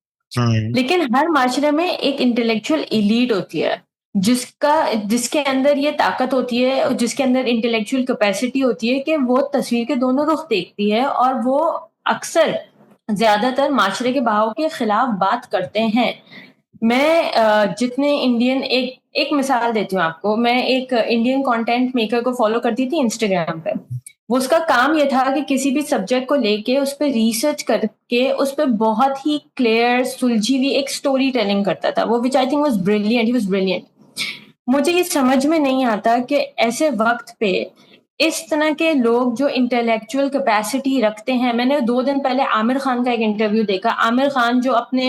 लेकिन हर माशरे में एक इंटेलेक्चुअल एलीट होती है जिसके अंदर ये ताकत होती है, जिसके अंदर इंटेलेक्चुअल कैपेसिटी होती है कि वो तस्वीर के दोनों रुख देखती है, और वो अक्सर ज्यादातर माशरे के बहाव के खिलाफ बात करते हैं. मैं जितने इंडियन, एक मिसाल देती हूँ आपको. मैं एक इंडियन कंटेंट मेकर को फॉलो करती थी इंस्टाग्राम पे. वो उसका काम ये था कि किसी भी सब्जेक्ट को लेके उस पर रिसर्च करके उस पर बहुत ही क्लियर, सुलझी हुई एक स्टोरी टेलिंग करता था वो, which I think was brilliant. He was brilliant. मुझे ये समझ में नहीं आता कि ऐसे वक्त पे इस तरह के लोग जो इंटेलेक्चुअल कैपेसिटी रखते हैं, मैंने 2 दिन पहले आमिर खान का एक इंटरव्यू देखा। आमिर खान जो अपने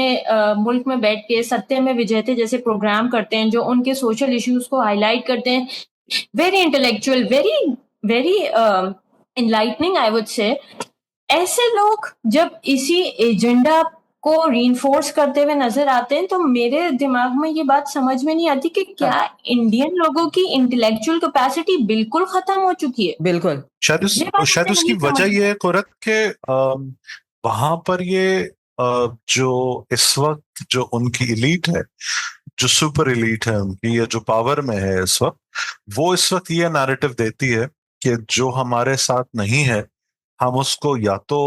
मुल्क में बैठ के सत्य में विजय थे जैसे प्रोग्राम करते हैं, जो उनके सोशल इश्यूज को हाईलाइट करते हैं, very intellectual, very enlightening I would say. ऐसे लोग जब इसी एजेंडा को रीइंफोर्स करते हुए नजर आते हैं तो मेरे दिमाग में ये बात समझ में नहीं आती कि क्या इंडियन लोगों की इंटेलेक्चुअल कैपेसिटी बिल्कुल खत्म हो चुकी है। बिल्कुल। शायद उसकी वजह ये है कुरत के वहां पर ये जो इस वक्त जो उनकी एलीट है, जो सुपर एलीट है उनकी, ये जो पावर में है इस वक्त, वो इस वक्त ये नैरेटिव देती है कि जो हमारे साथ नहीं है हम उसको या तो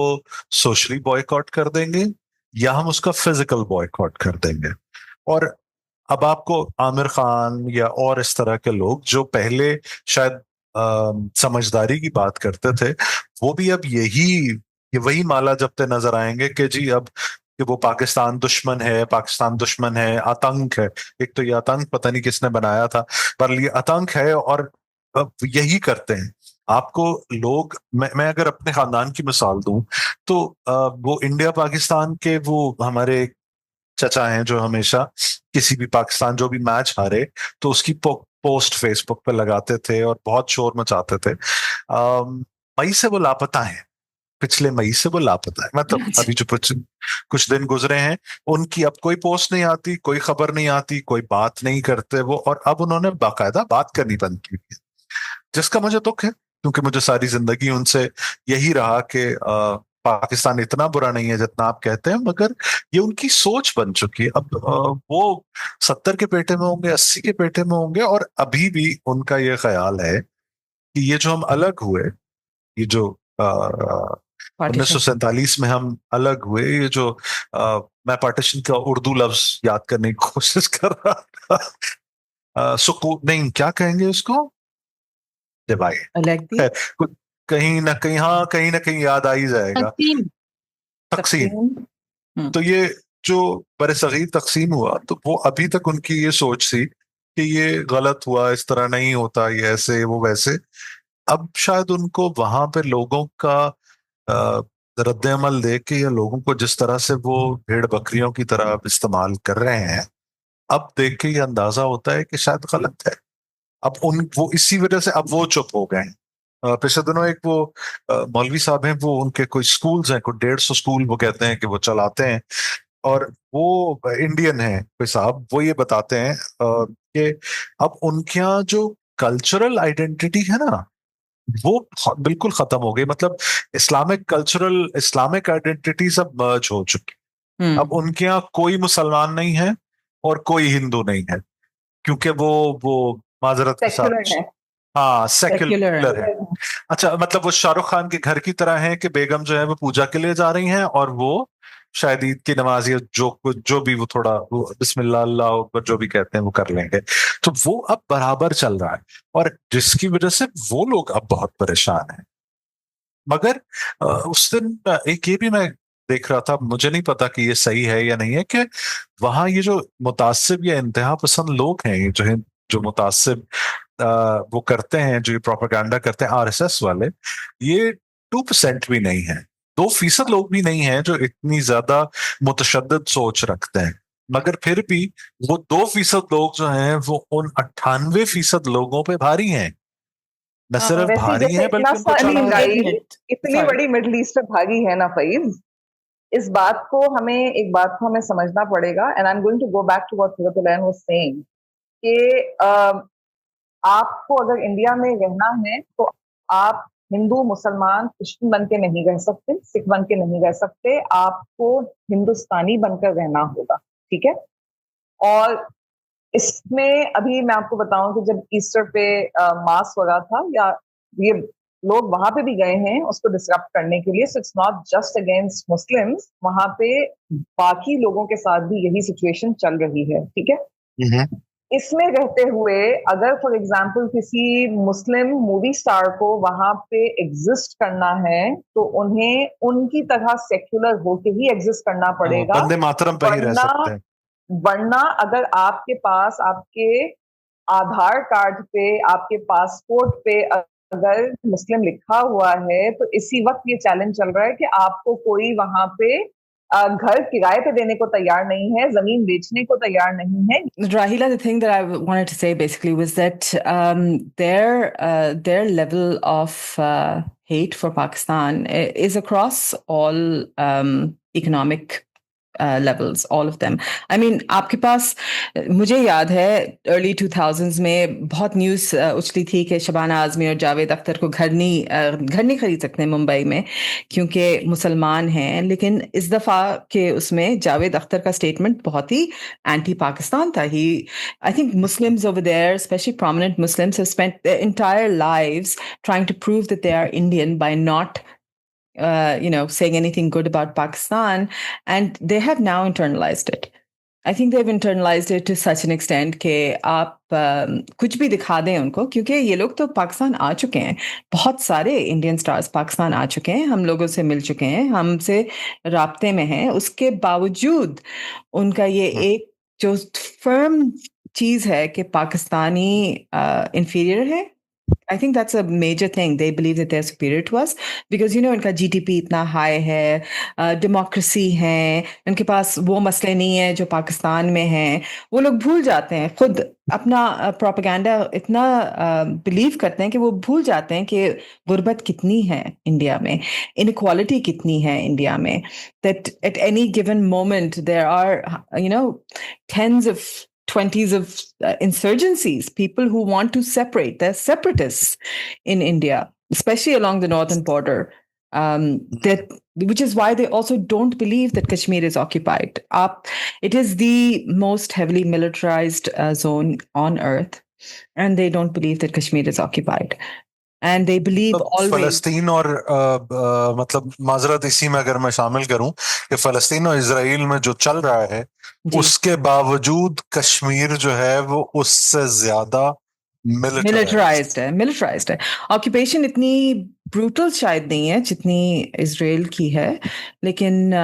सोशली बॉयकॉट कर देंगे या हम उसका फिजिकल बॉयकॉट कर देंगे। और अब आपको आमिर खान या और इस तरह के लोग जो पहले शायद समझदारी की बात करते थे, वो भी अब ये वही माला जपते नजर आएंगे कि जी अब कि वो पाकिस्तान दुश्मन है, आतंक है। एक तो ये आतंक पता नहीं किसने बनाया था, पर ये आतंक है और अब यही करते हैं। आपको लोग, मैं अगर अपने खानदान की मिसाल दूं तो वो इंडिया पाकिस्तान के वो हमारे चचा हैं जो हमेशा किसी भी पाकिस्तान जो भी मैच हारे तो उसकी पोस्ट फेसबुक पे लगाते थे और बहुत शोर मचाते थे। मई से वो लापता है, पिछले मई से वो लापता है। मतलब अभी जो कुछ दिन गुजरे हैं उनकी अब कोई पोस्ट नहीं आती, कोई खबर नहीं आती, कोई बात नहीं करते वो। और अब उन्होंने बाकायदा बात करनी बंद की है, जिसका मुझे दुख है क्योंकि मुझे सारी जिंदगी उनसे यही रहा कि पाकिस्तान इतना बुरा नहीं है जितना आप कहते हैं, मगर ये उनकी सोच बन चुकी है। अब वो 70 के पेटे में होंगे, 80 के पेटे में होंगे, और अभी भी उनका ये ख्याल है कि ये जो हम अलग हुए, ये जो 1947 में हम अलग हुए, ये जो मैं पार्टीशन का उर्दू लफ्ज याद करने की कोशिश कर रहा था, सुकून नहीं, क्या कहेंगे उसको, डिवाइड, कहीं ना कहीं, हाँ कहीं ना कहीं याद आ ही जाएगा, तकसीम। तो ये जो बरसगीर तकसीम हुआ, तो वो अभी तक उनकी ये सोच थी कि ये गलत हुआ, इस तरह नहीं होता, ये ऐसे वो वैसे। अब शायद उनको वहां पे लोगों का रद्द-ए-अमल देख के, या लोगों को जिस तरह से वो भेड़ बकरियों की तरह इस्तेमाल कर रहे हैं, अब देख के ये अंदाजा होता है कि शायद गलत है। अब वो इसी वजह से अब वो चुप हो गए हैं। पिछले दिनों एक वो मौलवी साहब हैं, वो उनके कोई स्कूल्स हैं, कोई 150 स्कूल वो कहते हैं कि वो चलाते हैं, और वो इंडियन है कोई साहब, वो ये बताते हैं कि अब उनके यहाँ जो कल्चरल आइडेंटिटी है ना, वो बिल्कुल खत्म हो गई। मतलब इस्लामिक आइडेंटिटी सब मर्ज हो चुकी। अब उनके यहाँ कोई मुसलमान नहीं है और कोई हिंदू नहीं है, क्योंकि वो माजरत के साथ, हाँ सेक्युलर है। अच्छा, मतलब वो शाहरुख खान के घर की तरह है कि बेगम जो है वो पूजा के लिए जा रही हैं और वो शायद ईद की नमाज या जो भी वो थोड़ा वो बिस्मिल्लाह अल्लाह अकबर जो भी कहते हैं वो कर लेंगे। तो वो अब बराबर चल रहा है, और जिसकी वजह से वो लोग अब बहुत परेशान हैं। मगर उस दिन एक ये भी मैं देख रहा था, मुझे नहीं पता कि ये सही है या नहीं है, कि वहां ये जो मुतासिब या इंतहा पसंद लोग हैं, ये जो मुतासिब वो करते हैं, जो ये प्रोपेगेंडा करते हैं आरएसएस वाले, ये 2% भी नहीं है, 2% लोग भी नहीं है जो इतनी ज्यादा मुतशद्दिद सोच रखते हैं। मगर फिर भी वो 2% लोग जो हैं वो उन 98% लोगों पे भारी हैं। न सिर्फ भारी है बल्कि इतनी बड़ी मिडिल ईस्ट में भागी है ना फैज, इस बात को हमें समझना पड़ेगा। And I am going to go back to what Fazlain was saying कि आपको अगर इंडिया में रहना है तो आप हिंदू, मुसलमान, क्रिश्चियन बन के नहीं रह सकते, सिख बन के नहीं रह सकते, आपको हिंदुस्तानी बनकर रहना होगा, ठीक है। और इसमें अभी मैं आपको बताऊं कि जब ईस्टर पे मास हो रहा था, या ये लोग वहां पे भी गए हैं उसको डिस्टर्ब करने के लिए, so it's not just against Muslims, वहां पे बाकी लोगों के साथ भी यही सिचुएशन चल रही है, ठीक है। इसमें रहते हुए अगर फॉर एग्जाम्पल किसी मुस्लिम मूवी स्टार को वहां पे एग्जिस्ट करना है तो उन्हें उनकी तरह सेक्युलर होके ही एग्जिस्ट करना पड़ेगा, वंदे मातरम पे ही रह सकते हैं। वरना अगर आपके पास आपके आधार कार्ड पे, आपके पासपोर्ट पे अगर मुस्लिम लिखा हुआ है तो इसी वक्त ये चैलेंज चल रहा है कि आपको कोई वहां पे घर किराए पे देने को तैयार नहीं है, जमीन बेचने को तैयार नहीं है. Rahila, the thing that I wanted to say basically was that their level of hate for Pakistan is across all economic levels, all of them. I mean, आपके पास मुझे याद है early 2000s में बहुत न्यूज़ उछली थी कि शबाना आज़मी और जावेद अख्तर को घर नहीं खरीद सकते मुंबई में क्योंकि मुसलमान हैं. लेकिन इस दफ़ा के उसमें जावेद अख्तर का स्टेटमेंट बहुत ही एंटी पाकिस्तान था. I think Muslims over there, especially prominent Muslims, have spent their entire lives trying to prove that they are Indian by not saying anything good about Pakistan, and they have now internalized it. I think they've internalized it to such an extent कि आप कुछ भी दिखा दें उनको, क्योंकि ये लोग तो पाकिस्तान आ चुके हैं. बहुत सारे इंडियन स्टार्स पाकिस्तान आ चुके हैं, हम लोगों से मिल चुके हैं, हमसे राब्ते में हैं. उसके बावजूद उनका ये एक जो फर्म चीज़ है कि पाकिस्तानी inferior है. I think that's a major thing. They believe that they're superior to us because, इनका GDP इतना high है, democracy है, उनके पास वो मसले नहीं है जो पाकिस्तान में हैं. वो लोग भूल जाते हैं, खुद अपना प्रोपेगेंडा इतना बिलीव करते हैं कि वो भूल जाते हैं कि गुर्बत कितनी है इंडिया में, inequality कितनी है इंडिया में. That at any given moment there are, tens of 20s of insurgencies, people who want to separate. They're separatists in India, especially along the northern border. Which is why they also don't believe that Kashmir is occupied. It is the most heavily militarized zone on earth, and they don't believe that Kashmir is occupied. And they believe always. फलस्तीन और मतलब माजरत इसी में अगर मैं शामिल करूं कि फलस्तीन और इजराइल में जो चल रहा है उसके बावजूद कश्मीर जो है वो उससे ज्यादा मिलिटराइज्ड है. ऑक्यूपेशन इतनी ब्रूटल शायद नहीं है जितनी इजराइल की है, लेकिन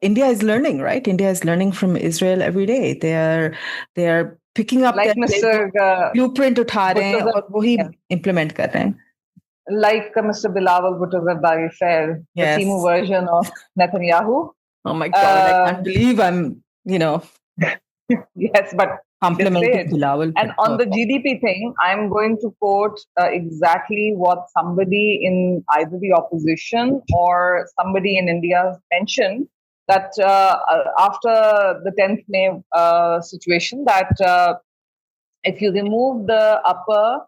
India is learning, right? India is learning from Israel every day. They are picking up like Mr. blueprint उठा रहे हैं और वही implement कर रहे हैं. Like Mr. Bilawal Bhutto Zardari said, the Timu version of Netanyahu. Oh my God, I can't believe I'm, Yes, but complimenting Bilawal. And on the GDP thing, I'm going to quote exactly what somebody in either the opposition or somebody in India mentioned, that after the 10th May situation, that if you remove the upper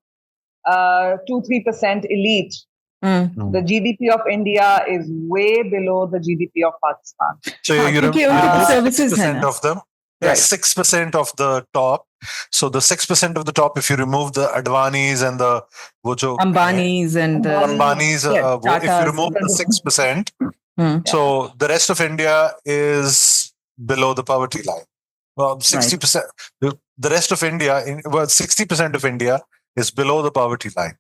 2-3% elite, the GDP of India is way below the GDP of Pakistan. So you remove services 6% of them. Right. 6% of the top. So the 6% of the top, if you remove the Advanis and the Ambanis and the Ambanis, if you remove the 6%, so the rest of India is below the poverty line. Well, 60%. Right. The rest of India, 60% of India is below the poverty line.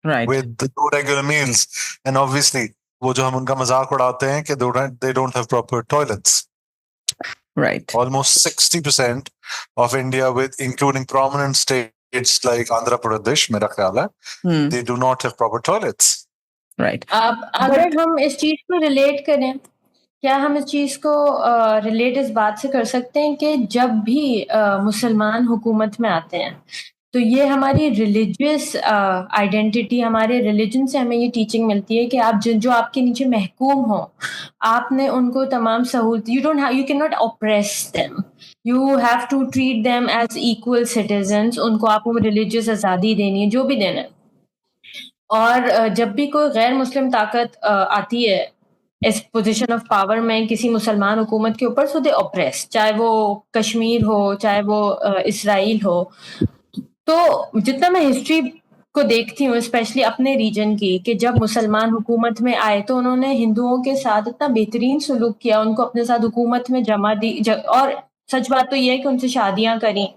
Right. With the no regular meals, and obviously, वो जो हम उनका मजाक उड़ाते हैं कि they don't have proper toilets. Right. Almost 60% of India, with including prominent states like Andhra Pradesh, मेरा ख्याल है, they do not have proper toilets. Right. अगर हम इस चीज को रिलेट करें, क्या हम इस चीज को रिलेट इस बात से कर सकते हैं कि जब भी मुसलमान हुकूमत में आते हैं तो ये हमारी रिलीजियस आइडेंटिटी, हमारे रिलीजन से हमें ये टीचिंग मिलती है कि आप जो आपके नीचे महकूम हो, आपने उनको तमाम सहूलत, you can not oppress them, you have to treat them as equal citizens. उनको आपको रिलीजियस आज़ादी देनी है, जो भी देना है. और जब भी कोई गैर मुस्लिम ताकत आती है इस पोजीशन ऑफ पावर में किसी मुसलमान हुकूमत के ऊपर, सो दे ऑप्रेस, चाहे वो कश्मीर हो, चाहे वो इसराइल हो. तो जितना मैं हिस्ट्री को देखती हूँ, स्पेशली अपने रीजन की, कि जब मुसलमान हुकूमत में आए तो उन्होंने हिंदुओं के साथ इतना बेहतरीन सलूक किया, उनको अपने साथ हुकूमत में जमा दी, और सच बात तो ये है कि उनसे शादियां करी.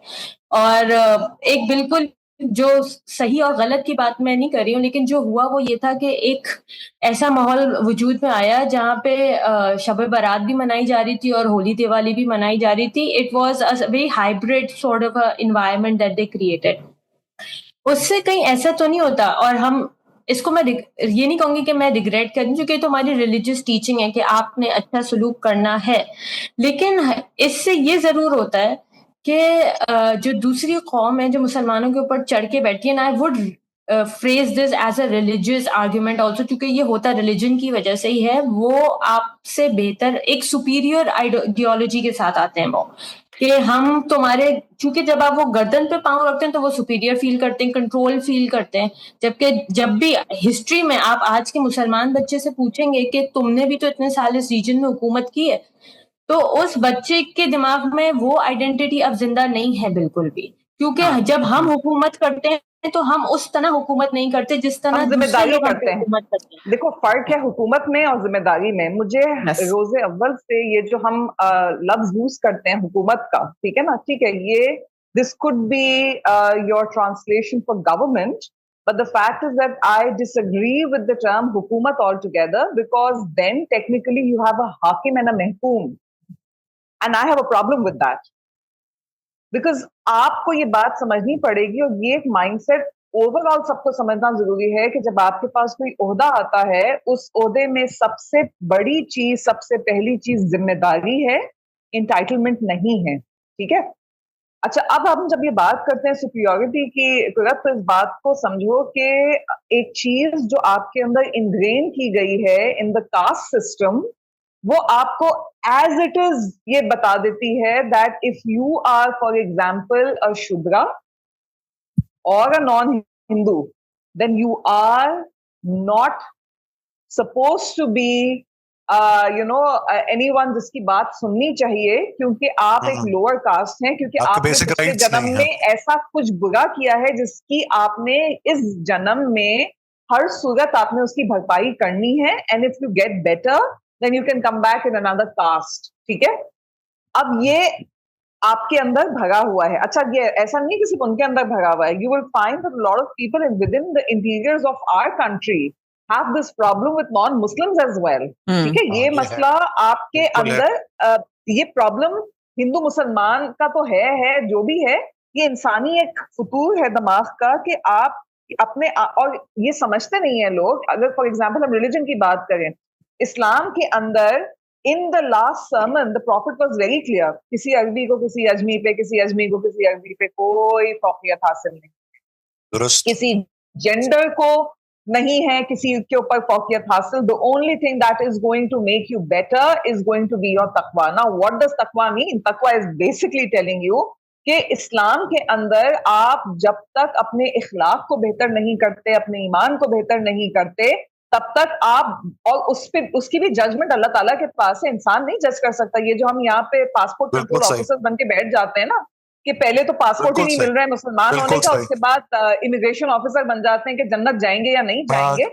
और एक बिल्कुल जो सही और गलत की बात मैं नहीं कर रही हूँ, लेकिन जो हुआ वो ये था कि एक ऐसा माहौल वजूद में आया जहाँ पे शब बारात भी मनाई जा रही थी और होली दिवाली भी मनाई जा रही थी. It was a very hybrid sort of a environment that they created. उससे कहीं ऐसा तो नहीं होता, और हम इसको मैं ये नहीं कहूंगी कि मैं रिग्रेट करूँ, क्योंकि तो हमारी रिलीजियस टीचिंग है कि आपने अच्छा सलूक करना है, लेकिन इससे ये जरूर होता है कि जो दूसरी कौम है जो मुसलमानों के ऊपर चढ़ के बैठी है ना, I would phrase this as a religious argument also, क्योंकि ये होता रिलीजन की वजह से ही है, वो आपसे बेहतर एक सुपीरियर आइडियोलॉजी के साथ आते हैं वो, कि हम तुम्हारे, क्योंकि जब आप वो गर्दन पे पांव रखते हैं तो वो सुपीरियर फील करते हैं, कंट्रोल फील करते हैं, जबकि जब भी हिस्ट्री में आप आज के मुसलमान बच्चे से पूछेंगे कि तुमने भी तो इतने साल इस रीजन में हुकूमत की है, तो उस बच्चे के दिमाग में वो आइडेंटिटी अब जिंदा नहीं है बिल्कुल भी, क्योंकि जब हम हुकूमत करते हैं तो हम उस तरह हुकूमत नहीं करते जिस तरह दूसरे लोग करते हैं। हुकूमत करते हैं। देखो फर्क है हुकूमत में और जिम्मेदारी में। मुझे रोजे अव्वल से ये जो हम लफ्ज यूज करते हैं हुकूमत का, ठीक है ना, ठीक है, ये this could be your translation for government, but the fact is that I disagree with the term hukumat altogether, because then technically you have a hakim and a mehkum, and I have a problem with that, because आपको ये बात समझनी पड़ेगी, और ये एक mindset overall सबको समझना जरूरी है कि जब आपके पास कोई ओहदा आता है, उस ओहदे में सबसे बड़ी चीज, सबसे पहली चीज जिम्मेदारी है, इंटाइटलमेंट नहीं है, ठीक है। अच्छा, अब हम जब ये बात करते हैं सुपीरियरिटी की, तो इस बात को समझो कि एक चीज जो आपके अंदर इनग्रेन की गई है इन द कास्ट सिस्टम, वो आपको एज इट इज ये बता देती है that if you are for example a Shudra और a non Hindu, then you are not suppose to be anyone जिसकी बात सुननी चाहिए, क्योंकि आप एक लोअर कास्ट हैं, क्योंकि आपने पिछले जन्म में ऐसा कुछ बुरा किया है जिसकी आपने इस जन्म में हर सूरत आपने उसकी भरपाई करनी है, and if you get better then you can come back in another caste, ठीक है। अब ये आपके अंदर भरा हुआ है। अच्छा, ये ऐसा नहीं कि सिर्फ उनके अंदर भरा हुआ है, you will find that a lot of people within the interiors of our country have this problem with non-Muslims as well, ठीक है। ये मसला आपके अंदर, ये प्रॉब्लम हिंदू मुसलमान का तो है, जो भी है, ये इंसानी एक फतूर है दिमाग का कि आप अपने, और ये समझते नहीं है लोग। अगर फॉर एग्जाम्पल हम रिलीजन की बात करें, इस्लाम के अंदर in the last sermon the profit was very clear, किसी अरबी को किसी अजमी पे, किसी अजमी को किसी अरबी पे कोई फौकियत हासिल नहीं, किसी जेंडर को नहीं है किसी के ऊपर फौकियत हासिल। The only thing that is going to make you better is going to be your तकवा। नाउ व्हाट डज तकवा मीन? तकवा इज बेसिकली टेलिंग यू कि इस्लाम के अंदर आप जब तक अपने इखलाक को बेहतर नहीं करते, अपने ईमान को बेहतर नहीं करते, तब तक आप, और उस पे उसकी भी जजमेंट अल्लाह ताला के पास है, इंसान नहीं जज कर सकता। ये जो हम यहाँ पे पासपोर्ट कंट्रोल ऑफिसर बन के बैठ जाते हैं ना, कि पहले तो पासपोर्ट ही नहीं मिल रहा है मुसलमान होने का, उसके बाद इमिग्रेशन ऑफिसर बन जाते हैं कि जन्नत जाएंगे या नहीं जाएंगे।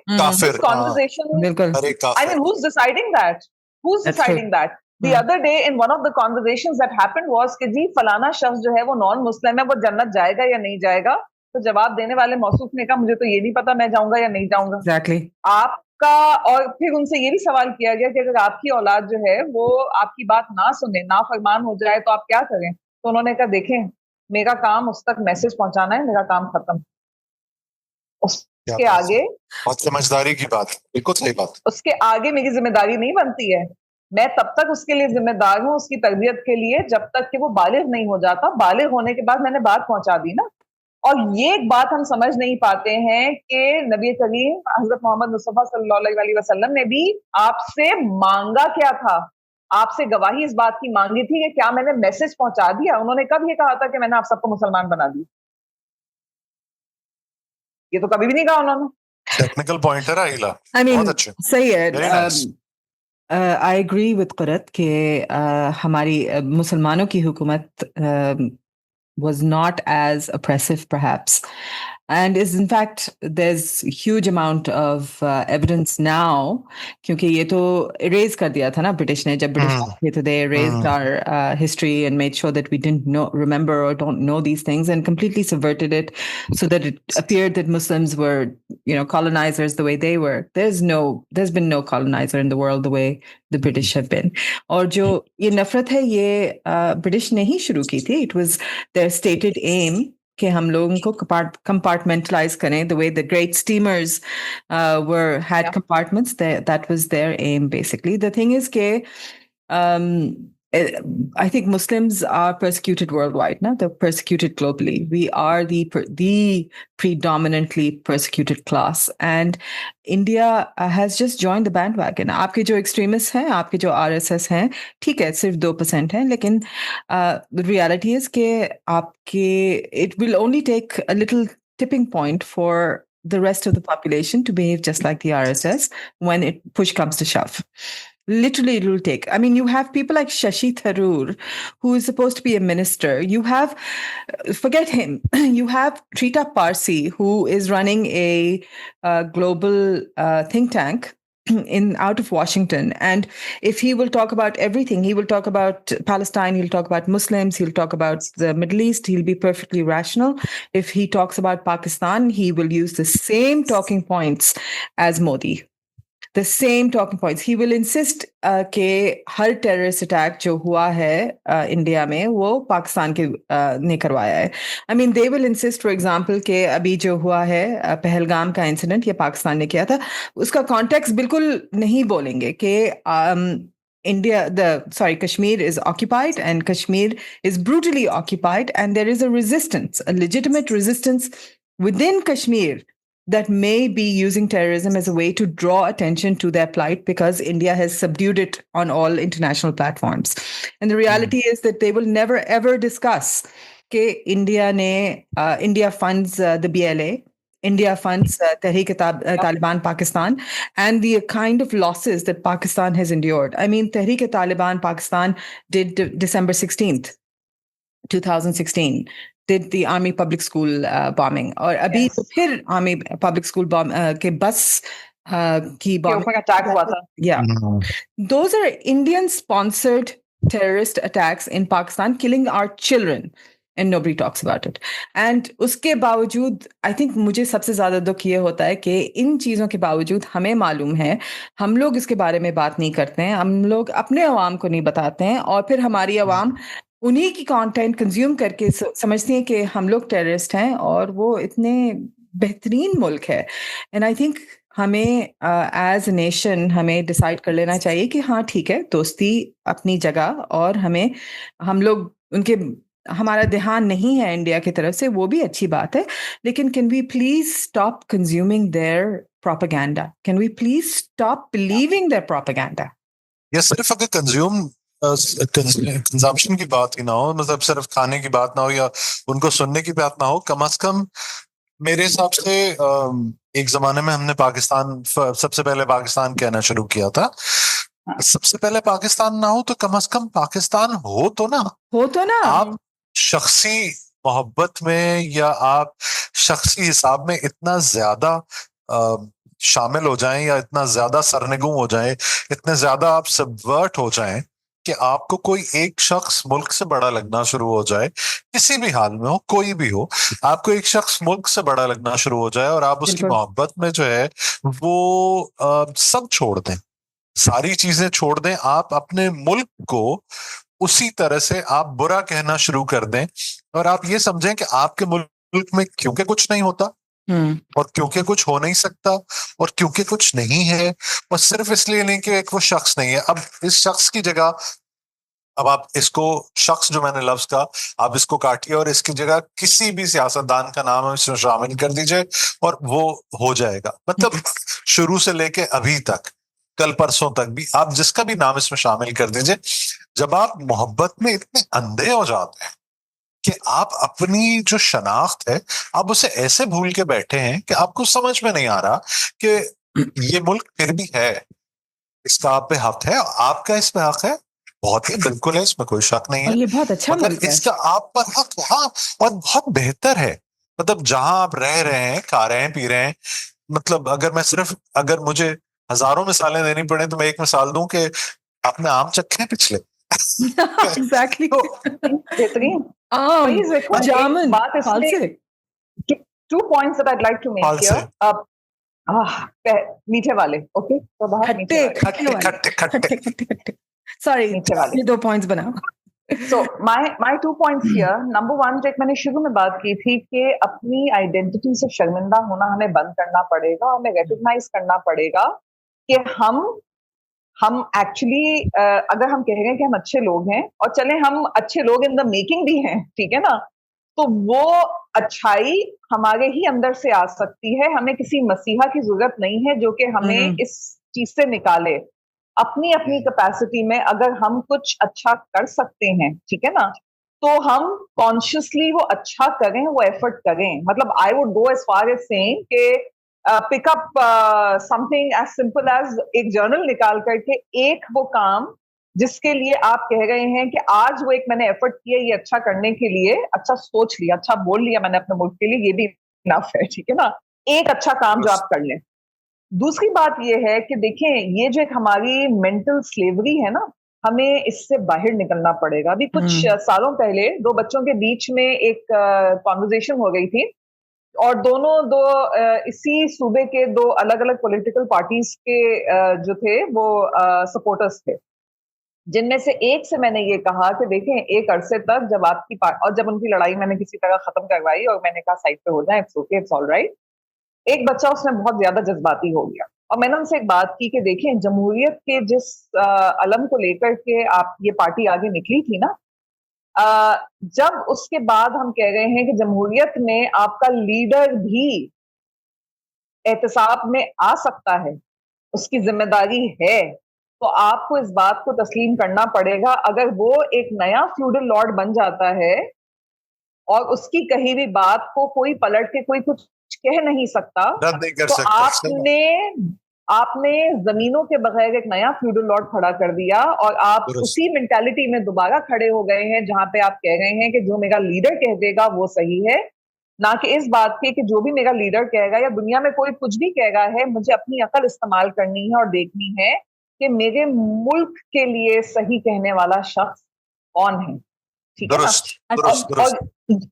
Conversation, I mean who is deciding that? Who is deciding that? The other day in one of the conversations that happened was कि जी फलाना शख्स जो है वो नॉन मुस्लिम है, वो जन्नत जाएगा या नहीं जाएगा? तो जवाब देने वाले मौसूफ ने कहा मुझे तो ये नहीं पता मैं जाऊंगा या नहीं जाऊंगा। Exactly. आपका, और फिर उनसे ये भी सवाल किया गया कि अगर आपकी औलाद जो है वो आपकी बात ना सुने, ना फरमान हो जाए, तो आप क्या करें? तो उन्होंने कहा देखें, मेरा काम उस तक मैसेज पहुंचाना है, मेरा काम खत्म। उसके आगे, बहुत समझदारी की बात, बिल्कुल सही बात, उसके आगे मेरी जिम्मेदारी नहीं बनती है। मैं तब तक उसके लिए जिम्मेदार हूं, उसकी तरबियत के लिए, जब तक कि वो बालिग नहीं हो जाता। बालिग होने के बाद मैंने बात पहुंचा दी ना। और ये एक बात हम समझ नहीं पाते हैं कि नबी करीम हजरत मोहम्मद मुस्तफा सल्लल्लाहु अलैहि वसल्लम ने भी आपसे मांगा क्या था? आपसे गवाही इस बात की मांगी थी कि क्या मैंने मैसेज पहुंचा दिया? उन्होंने कब ये कहा था कि मैंने आप सबको मुसलमान बना दिया? ये तो कभी भी नहीं कहा उन्होंने। टेक्निकल पॉइंट है राहिला, बहुत अच्छा, सही है। I agree with Qurat कि हमारी मुसलमानों की हुकूमत was not as oppressive perhaps, and is in fact there's huge amount of evidence now, क्योंकि ये तो erase कर दिया था ना ब्रिटिश ने, जब ब्रिटिश थे तो they erased our history and made sure that we didn't remember or don't know these things, and completely subverted it so that it appeared that Muslims were, colonizers the way they were. There's been no colonizer in the world the way the British have been. और जो ये नफरत है ये British ने ही शुरू की थी. It was their stated aim कि हम लोगों को compartmentalize करें, the way the great steamers had compartments. That was their aim, basically. The thing is कि I think Muslims are persecuted worldwide. No, they're persecuted globally. We are the predominantly persecuted class, and India has just joined the bandwagon. आपके जो extremists हैं, आपके जो RSS हैं, ठीक है, सिर्फ 2% हैं, लेकिन the reality is कि it will only take a little tipping point for the rest of the population to behave just like the RSS when push comes to shove. Literally, it will take. I mean, you have people like Shashi Tharoor, who is supposed to be a minister. You have, forget him, you have Trita Parsi, who is running a global think tank out of Washington. And if he will talk about everything, he will talk about Palestine, he'll talk about Muslims, he'll talk about the Middle East, he'll be perfectly rational. If he talks about Pakistan, he will use the same talking points as Modi. The same talking points. He will insist कि हर terrorist attack जो हुआ है India में वो पाकिस्तान के ने करवाया है. I mean, they will insist, for example, कि अभी जो हुआ है पहलगाम का इंसिडेंट ये पाकिस्तान ने किया था, उसका कॉन्टेक्स्ट बिल्कुल नहीं बोलेंगे कि Kashmir is occupied and Kashmir is brutally occupied, and there is a resistance, a legitimate resistance within Kashmir that may be using terrorism as a way to draw attention to their plight because India has subdued it on all international platforms. And the reality is that they will never ever discuss that India funds the BLA, India funds Tehreek-e-Taliban Pakistan, and the kind of losses that Pakistan has endured. I mean, Tehreek-e-Taliban Pakistan did December 16th, 2016. Did the army public school bombing, or अभी तो फिर army public school bomb के बस की bombing attack हुआ था. Yeah, those are Indian sponsored terrorist attacks in Pakistan, killing our children, and nobody talks about it. And उसके बावजूद I think मुझे सबसे ज़्यादा दुख ये होता है कि इन चीज़ों के बावजूद हमें मालूम है, हम लोग इसके बारे में बात नहीं करते हैं, हम लोग अपने अवाम को नहीं बताते हैं, और फिर हमारी अवाम उन्हीं की कंटेंट कंज्यूम करके समझती हैं कि हम लोग टेररिस्ट हैं, और वो इतने बेहतरीन मुल्क है. एंड आई थिंक हमें एज अ नेशन हमें डिसाइड कर लेना चाहिए कि हाँ ठीक है, दोस्ती अपनी जगह, और हम लोग हमारा ध्यान नहीं है इंडिया की तरफ से, वो भी अच्छी बात है, लेकिन can we please stop consuming their propaganda? Can we please stop believing their propaganda? ये सिर्फ अगर कंजम्पशन की बात ही ना हो, मतलब सिर्फ खाने की बात ना हो या उनको सुनने की बात ना हो, कम से कम मेरे हिसाब से एक जमाने में हमने सबसे पहले पाकिस्तान कहना शुरू किया था. सबसे पहले पाकिस्तान ना हो तो कम से कम पाकिस्तान हो तो ना. आप शख्सी मोहब्बत में या आप शख्सी हिसाब में इतना ज्यादा शामिल हो जाएं, या इतना ज्यादा सरनगू हो जाएं, इतने ज्यादा आप सबवर्ट हो जाएं कि आपको कोई एक शख्स मुल्क से बड़ा लगना शुरू हो जाए, किसी भी हाल में हो, कोई भी हो, आपको एक शख्स मुल्क से बड़ा लगना शुरू हो जाए, और आप उसकी मोहब्बत में जो है वो सब छोड़ दें, सारी चीजें छोड़ दें, आप अपने मुल्क को उसी तरह से आप बुरा कहना शुरू कर दें, और आप ये समझें कि आपके मुल्क में क्योंकि कुछ नहीं होता, और क्योंकि कुछ हो नहीं सकता, और क्योंकि कुछ नहीं है, और सिर्फ इसलिए नहीं कि एक वो शख्स नहीं है. अब इस शख्स की जगह, अब आप इसको शख्स जो मैंने लफ्ज का, आप इसको काटिए और इसकी जगह किसी भी सियासतदान का नाम इसमें शामिल कर दीजिए और वो हो जाएगा. मतलब शुरू से लेके अभी तक, कल परसों तक भी, आप जिसका भी नाम इसमें शामिल कर दीजिए, जब आप मोहब्बत में इतने अंधे हो जाते हैं कि आप अपनी जो शनाख्त है आप उसे ऐसे भूल के बैठे हैं कि आपको समझ में नहीं आ रहा कि ये मुल्क फिर भी है, इसका आप पे हक है, आपका इस पे हक है, बहुत ही बिल्कुल है, इसमें कोई शक नहीं है, ये बहुत अच्छा मुल्क है, इसका आप पर हक, हाँ, और बहुत बेहतर है. मतलब जहां आप रह रहे हैं, खा रहे हैं, पी रहे हैं, मतलब अगर मुझे हजारों मिसालें देनी पड़े तो मैं एक मिसाल दूं कि आपने आम चखे पिछले. एग्जैक्टली. जामुन बात इसमें 2 points that I'd like to make here. मीठे वाले, ओके, तो बहुत खट्टे. सॉरी, 2 points बनाओ. So my 2 points here. Number 1, जो एक मैंने शुरू में बात की थी कि अपनी आइडेंटिटी से शर्मिंदा होना हमें बंद करना पड़ेगा, हमें रिकॉग्नाइज करना पड़ेगा कि हम एक्चुअली अगर हम कह रहे हैं कि हम अच्छे लोग हैं और चले हम अच्छे लोग इन द मेकिंग भी हैं, ठीक है ना, तो वो अच्छाई हमारे ही अंदर से आ सकती है। हमें किसी मसीहा की जरूरत नहीं है जो कि हमें इस चीज से निकाले। अपनी अपनी कैपेसिटी में अगर हम कुछ अच्छा कर सकते हैं, ठीक है ना, तो हम कॉन्शियसली वो अच्छा करें, वो एफर्ट करें। मतलब I would go as far as saying कि pick up something as simple as एक जर्नल निकाल करके एक वो काम जिसके लिए आप कह रहे हैं कि आज वो एक मैंने एफर्ट किया ये अच्छा करने के लिए, अच्छा सोच लिया, अच्छा बोल लिया मैंने अपने मुल्क के लिए, ये भी इनफ है, ठीक है ना, एक अच्छा काम जो आप कर लें। दूसरी बात ये है कि देखें, ये जो एक हमारी मेंटल स्लेवरी है ना, हमें इससे बाहर निकलना पड़ेगा। अभी कुछ सालों पहले 2 बच्चों के बीच में एक कॉन्वर्जेशन हो गई थी और दो इसी सूबे के 2 अलग अलग पॉलिटिकल पार्टीज के जो थे वो सपोर्टर्स थे, जिनमें से एक से मैंने ये कहा कि देखें, एक अरसे तक जब आपकी और जब उनकी लड़ाई मैंने किसी तरह खत्म करवाई और मैंने कहा साइड पे हो जाए, इट्स ओके, इट्स ऑलराइट, एक बच्चा उसमें बहुत ज्यादा जज्बाती हो गया और मैंने उनसे एक बात की कि देखें, जमहूरियत के जिस अलम को लेकर के आप ये पार्टी आगे निकली थी ना, जब उसके बाद हम कह रहे हैं कि जमहूरियत में आपका लीडर भी एहतसाब में आ सकता है, उसकी जिम्मेदारी है, तो आपको इस बात को तस्लीम करना पड़ेगा। अगर वो एक नया फ्यूडल लॉर्ड बन जाता है और उसकी कही हुई बात को कोई पलट के कोई कुछ कह नहीं सकता, तो आपने जमीनों के बगैर एक नया फ्यूडल लॉर्ड खड़ा कर दिया और आप उसी मेंटालिटी में दोबारा खड़े हो गए हैं जहां पे आप कह रहे हैं कि जो मेरा लीडर कह देगा वो सही है, ना कि इस बात के कि जो भी मेरा लीडर कहेगा या दुनिया में कोई कुछ भी कहेगा है, मुझे अपनी अकल इस्तेमाल करनी है और देखनी है कि मेरे मुल्क के लिए सही कहने वाला शख्स कौन है, ठीक है ना? और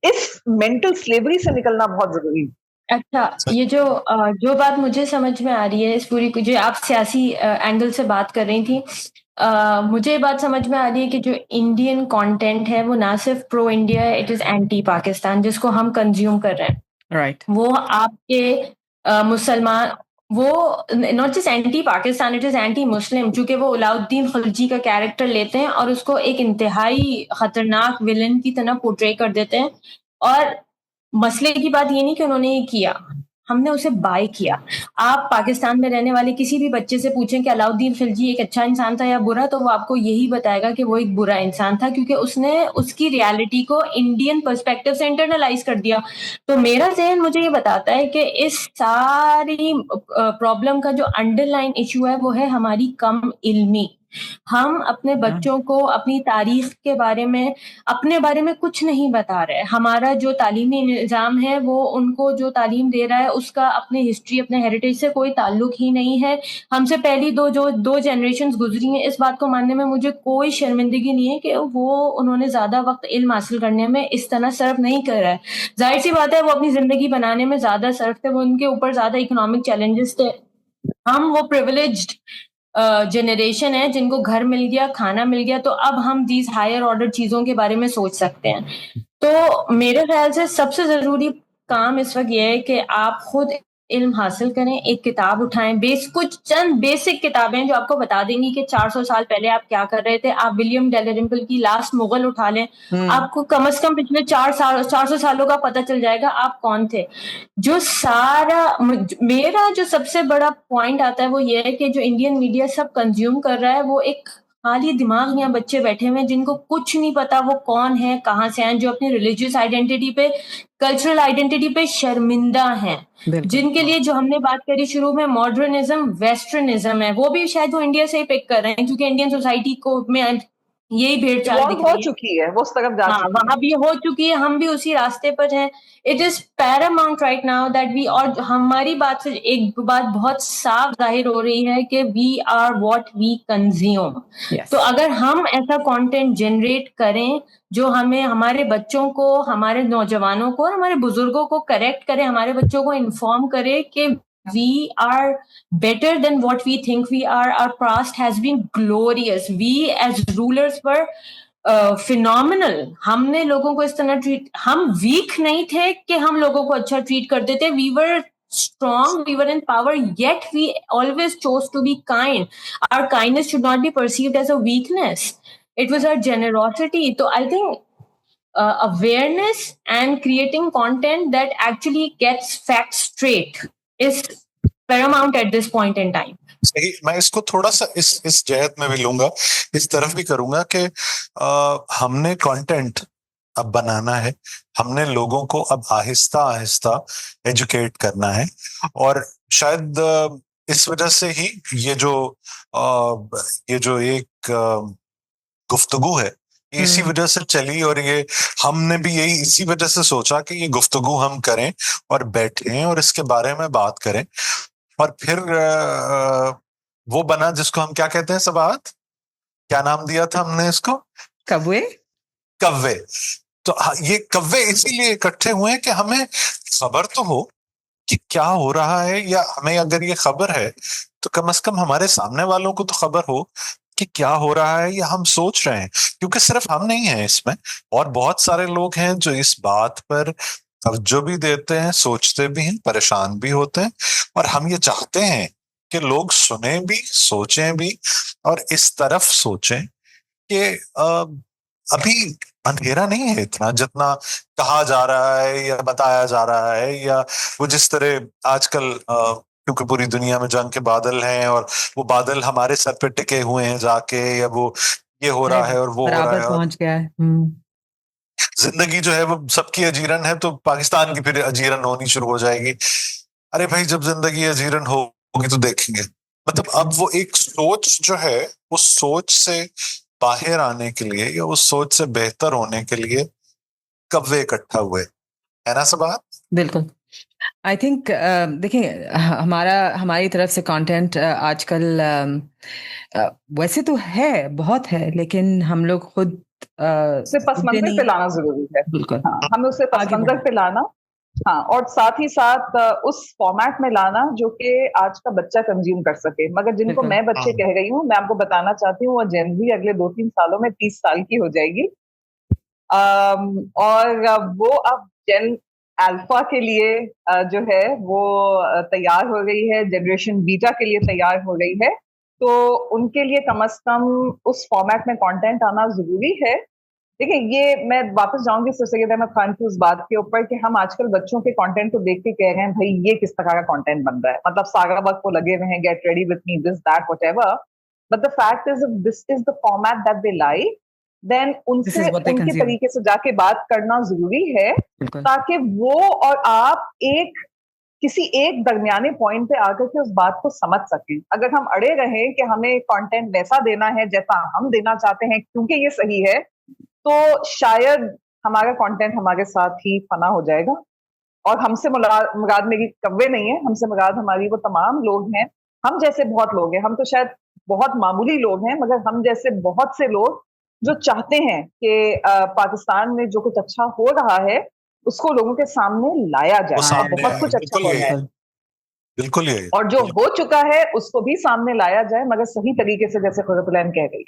इस मेंटल स्लेवरी से निकलना बहुत जरूरी है। अच्छा, ये जो बात मुझे समझ में आ रही है इस पूरी जो आप सियासी एंगल से बात कर रही थी, मुझे ये बात समझ में आ रही है कि जो इंडियन कंटेंट है वो ना सिर्फ प्रो इंडिया है, इट इज एंटी पाकिस्तान, जिसको हम कंज्यूम कर रहे हैं, राइट? वो आपके मुसलमान, वो not just anti Pakistan, it is anti Muslim, चूंकि वो अलाउद्दीन खिलजी का कैरेक्टर लेते हैं और उसको एक इंतहाई खतरनाक विलन की तरह पोर्ट्रे कर देते हैं। और मसले की बात ये नहीं कि उन्होंने ये किया, हमने उसे बाय किया। आप पाकिस्तान में रहने वाले किसी भी बच्चे से पूछें कि अलाउद्दीन खिलजी एक अच्छा इंसान था या बुरा, तो वो आपको यही बताएगा कि वो एक बुरा इंसान था, क्योंकि उसने उसकी रियलिटी को इंडियन पर्सपेक्टिव से इंटरनलाइज कर दिया। तो मेरा ज़हन मुझे ये बताता है कि इस सारी प्रॉब्लम का जो अंडरलाइन इशू है वो है हमारी कम इल्मी। हम अपने बच्चों को अपनी तारीख के बारे में, अपने बारे में कुछ नहीं बता रहे। हमारा जो तालीमी निज़ाम है वो उनको जो तालीम दे रहा है उसका अपने हिस्ट्री, अपने हेरिटेज से कोई ताल्लुक ही नहीं है। हमसे पहली दो जनरेशंस गुजरी हैं, इस बात को मानने में मुझे कोई शर्मिंदगी नहीं है कि उन्होंने ज़्यादा वक्त इल्म हासिल करने में इस तरह सर्व नहीं करा है। जाहिर सी बात है वो अपनी ज़िंदगी बनाने में ज़्यादा सर्व थे, वो उनके ऊपर ज़्यादा इकोनॉमिक चैलेंजेस थे। हम वो प्रिविलेज्ड जनरेशन है जिनको घर मिल गया, खाना मिल गया, तो अब हम दीज हायर ऑर्डर चीजों के बारे में सोच सकते हैं। तो मेरे ख्याल से सबसे जरूरी काम इस वक्त ये है कि आप खुद इल्म हासिल करें, एक किताब उठाएं, कुछ चंद बेसिक किताबें जो आपको बता देंगी कि 400 साल पहले आप क्या कर रहे थे। आप विलियम डैलिरिम्पल की लास्ट मुगल उठा लें, आपको कम से कम पिछले 400 सालों का पता चल जाएगा आप कौन थे। जो सारा मेरा जो सबसे बड़ा पॉइंट आता है वो ये है कि जो इंडियन मीडिया सब कंज्यूम कर रहा है वो एक खाली दिमाग यहाँ बच्चे बैठे हुए हैं जिनको कुछ नहीं पता वो कौन है, कहाँ से आए, जो अपनी रिलीजियस आइडेंटिटी पे, कल्चरल आइडेंटिटी पे शर्मिंदा हैं, जिनके लिए जो हमने बात करी शुरू में मॉडर्निज्म वेस्टर्निज्म है, वो भी शायद वो इंडिया से ही पिक कर रहे हैं, क्योंकि इंडियन सोसाइटी को में यही भेड़ चाल दिख रही है, हो चुकी है, वो उस तरफ जा चुकी है, वहां भी हो चुकी है, हम भी उसी रास्ते पर हैं। It is paramount right now that we, और हमारी बात से एक बात बहुत साफ जाहिर हो रही है कि we are what we consume. तो अगर हम ऐसा कंटेंट जनरेट करें जो हमें, हमारे बच्चों को, हमारे नौजवानों को और हमारे बुजुर्गों को करेक्ट करे, हमारे बच्चों को इन्फॉर्म करे कि we are better than what we think we are. Our past has been glorious. We as rulers were phenomenal. हमने लोगों को इस तरह ट्रीट, हम वीक नहीं थे कि हम लोगों को अच्छा ट्रीट करते थे, we were strong, we were in power, yet we always chose to be kind. Our kindness should not be perceived as a weakness. It was our generosity. So I think awareness and creating content that actually gets facts straight is paramount at this point in time. सही, मैं इसको थोड़ा सा इस जहत में भी लूंगा, इस तरफ भी करूंगा कि हमने कंटेंट अब बनाना है, हमने लोगों को अब आहिस्ता आहिस्ता एजुकेट करना है, और शायद इस वजह से ही ये जो एक गुफ्तगू है इसी वजह से चली, और ये हमने भी यही इसी वजह से सोचा कि ये गुफ्तगू हम करें और बैठें और इसके बारे में बात करें, और फिर वो बना जिसको हम क्या कहते हैं सबात, क्या नाम दिया था हमने इसको? कव्वे। तो ये कव्वे इसीलिए इकट्ठे हुए हैं कि हमें खबर तो हो कि क्या हो रहा है, या हमें अगर ये खबर है तो कम से कम हमारे सामने वालों को तो खबर हो कि क्या हो रहा है, या हम सोच रहे हैं, क्योंकि सिर्फ हम नहीं हैं इसमें, और बहुत सारे लोग हैं जो इस बात पर तवज्जो भी देते हैं, सोचते भी हैं, परेशान भी होते हैं, और हम ये चाहते हैं कि लोग सुने भी, सोचें भी, और इस तरफ सोचें कि अभी अंधेरा नहीं है इतना जितना कहा जा रहा है या बताया जा रहा है, या वो जिस तरह आजकल क्योंकि पूरी दुनिया में जंग के बादल हैं और वो बादल हमारे सर पे टिके हुए हैं जाके, या वो ये हो रहा है और वो हो रहा है, पहुंच गया है। जिंदगी जो है वो सबकी अजीरन है, तो पाकिस्तान की फिर अजीरन होनी शुरू हो जाएगी। अरे भाई, जब जिंदगी अजीरन होगी तो देखेंगे। मतलब अब वो एक सोच जो है, उस सोच से बाहर आने के लिए या उस सोच से बेहतर होने के लिए कव्वे इकट्ठा हुए, है ना सबात? बिल्कुल। आई थिंक देखिए, हमारी तरफ से कंटेंट आजकल वैसे तो है, बहुत है, लेकिन हम लोग खुद उसे पस मंजर पे लाना जरूरी है। बिल्कुल, हाँ, हमें उसे पस मंजर पे लाना, हाँ, और साथ ही साथ उस फॉर्मेट में लाना जो कि आज का बच्चा कंज्यूम कर सके। मगर जिनको मैं बच्चे कह रही हूँ, मैं आपको बताना चाहती हूँ, वो जेन ज़ी अगले 2-3 सालों में 30 साल की हो जाएगी, और वो अब जेन अल्फा के लिए जो है वो तैयार हो गई है, जनरेशन बीटा के लिए तैयार हो गई है, तो उनके लिए कम से कम उस फॉर्मेट में कंटेंट आना जरूरी है। देखिए, ये मैं वापस जाऊंगी सर सैयद अहमद खान की उस बात के ऊपर कि हम आजकल बच्चों के कंटेंट को देख के कह रहे हैं भाई ये किस तरह का कंटेंट बन रहा है, मतलब सारा वक्त वो लगे हुए हैं, get ready with me, this that whatever, but the fact is this is the format that they like, then उनसे उनके तरीके से जाके बात करना जरूरी है, ताकि वो और आप किसी एक दरमियाने पॉइंट पे आकर के उस बात को समझ सकें। अगर हम अड़े रहें कि हमें कंटेंट वैसा देना है जैसा हम देना चाहते हैं क्योंकि ये सही है, तो शायद हमारा कंटेंट हमारे साथ ही फना हो जाएगा। और हमसे मुराद मेरी कव्वे नहीं है, हमसे मुराद हमारी वो तमाम लोग हैं, हम जैसे बहुत लोग हैं, हम तो शायद बहुत मामूली लोग हैं, मगर हम जैसे बहुत से लोग जो चाहते हैं कि पाकिस्तान में जो कुछ अच्छा हो रहा है उसको लोगों के सामने लाया जाए। बहुत कुछ अच्छा हो रहा है, बिल्कुल ये, और जो हो चुका है उसको भी सामने लाया जाए, मगर सही तरीके से, जैसे खुरतुलैन कह गई,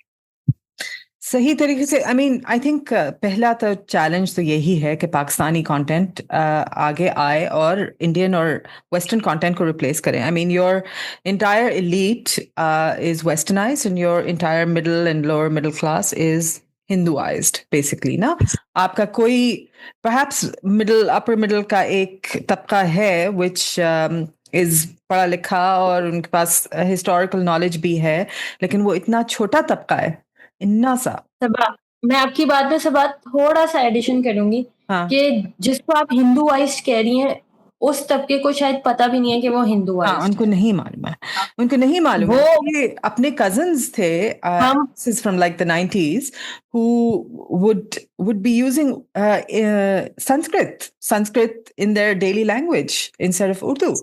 सही तरीके से। आई मीन, आई थिंक पहला तो चैलेंज तो यही है कि पाकिस्तानी कंटेंट आगे आए और इंडियन और वेस्टर्न कंटेंट को रिप्लेस करें। I mean, your entire elite is westernised and your entire middle and lower middle class is Hinduised basically ना। आपका कोई perhaps upper middle का एक तबका है which is पढ़ा लिखा और उनके पास historical knowledge भी है, लेकिन वो इतना छोटा तबका है, इन्ना सा। मैं आपकी बात में से बात थोड़ा सा एडिशन करूंगी कि जिसको आप हिंदुआइज्ड कह रही हैं, उस तबके को शायद पता भी नहीं है कि वो हिंदुआइज्ड है। उनको नहीं मालूम है, उनको नहीं मालूम है। ये अपने cousins थे, this is from like the 90s, who would be using Sanskrit in their daily language instead of Urdu.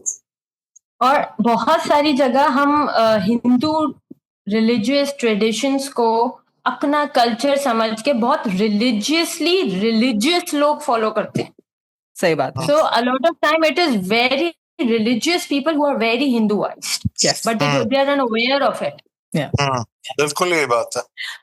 और बहुत सारी जगह हम हिंदू रिलीजियस ट्रेडिशंस को अपना कल्चर समझ के बहुत रिलीजियस लोग फॉलो करते हैं। सही बात है। So a lot of time it is very religious people who are very Hinduized. Yes. But they are unaware of it. Yeah. बिल्कुल यही बात है.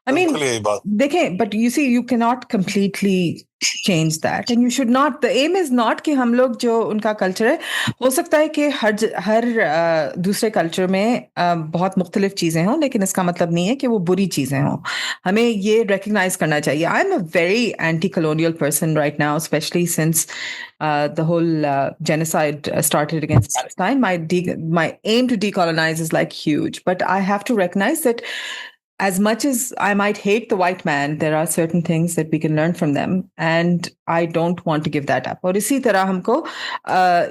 I mean, बिल्कुल यही बात. देखें, but you see, you cannot completely change that, and you should not. The aim is not कि हम लोग जो उनका culture है, हो सकता है कि हर दूसरे culture में बहुत मुख्तलिफ चीजें हों, लेकिन इसका मतलब नहीं है कि वो बुरी चीजें हों. हमें ये recognize करना चाहिए. I'm a very anti-colonial person right now, especially since the whole genocide started against Palestine. My aim to decolonize is like huge, but I have to recognize that as much as I might hate the white man, there are certain things that we can learn from them, and I don't want to give that up. और इसी तरह हमको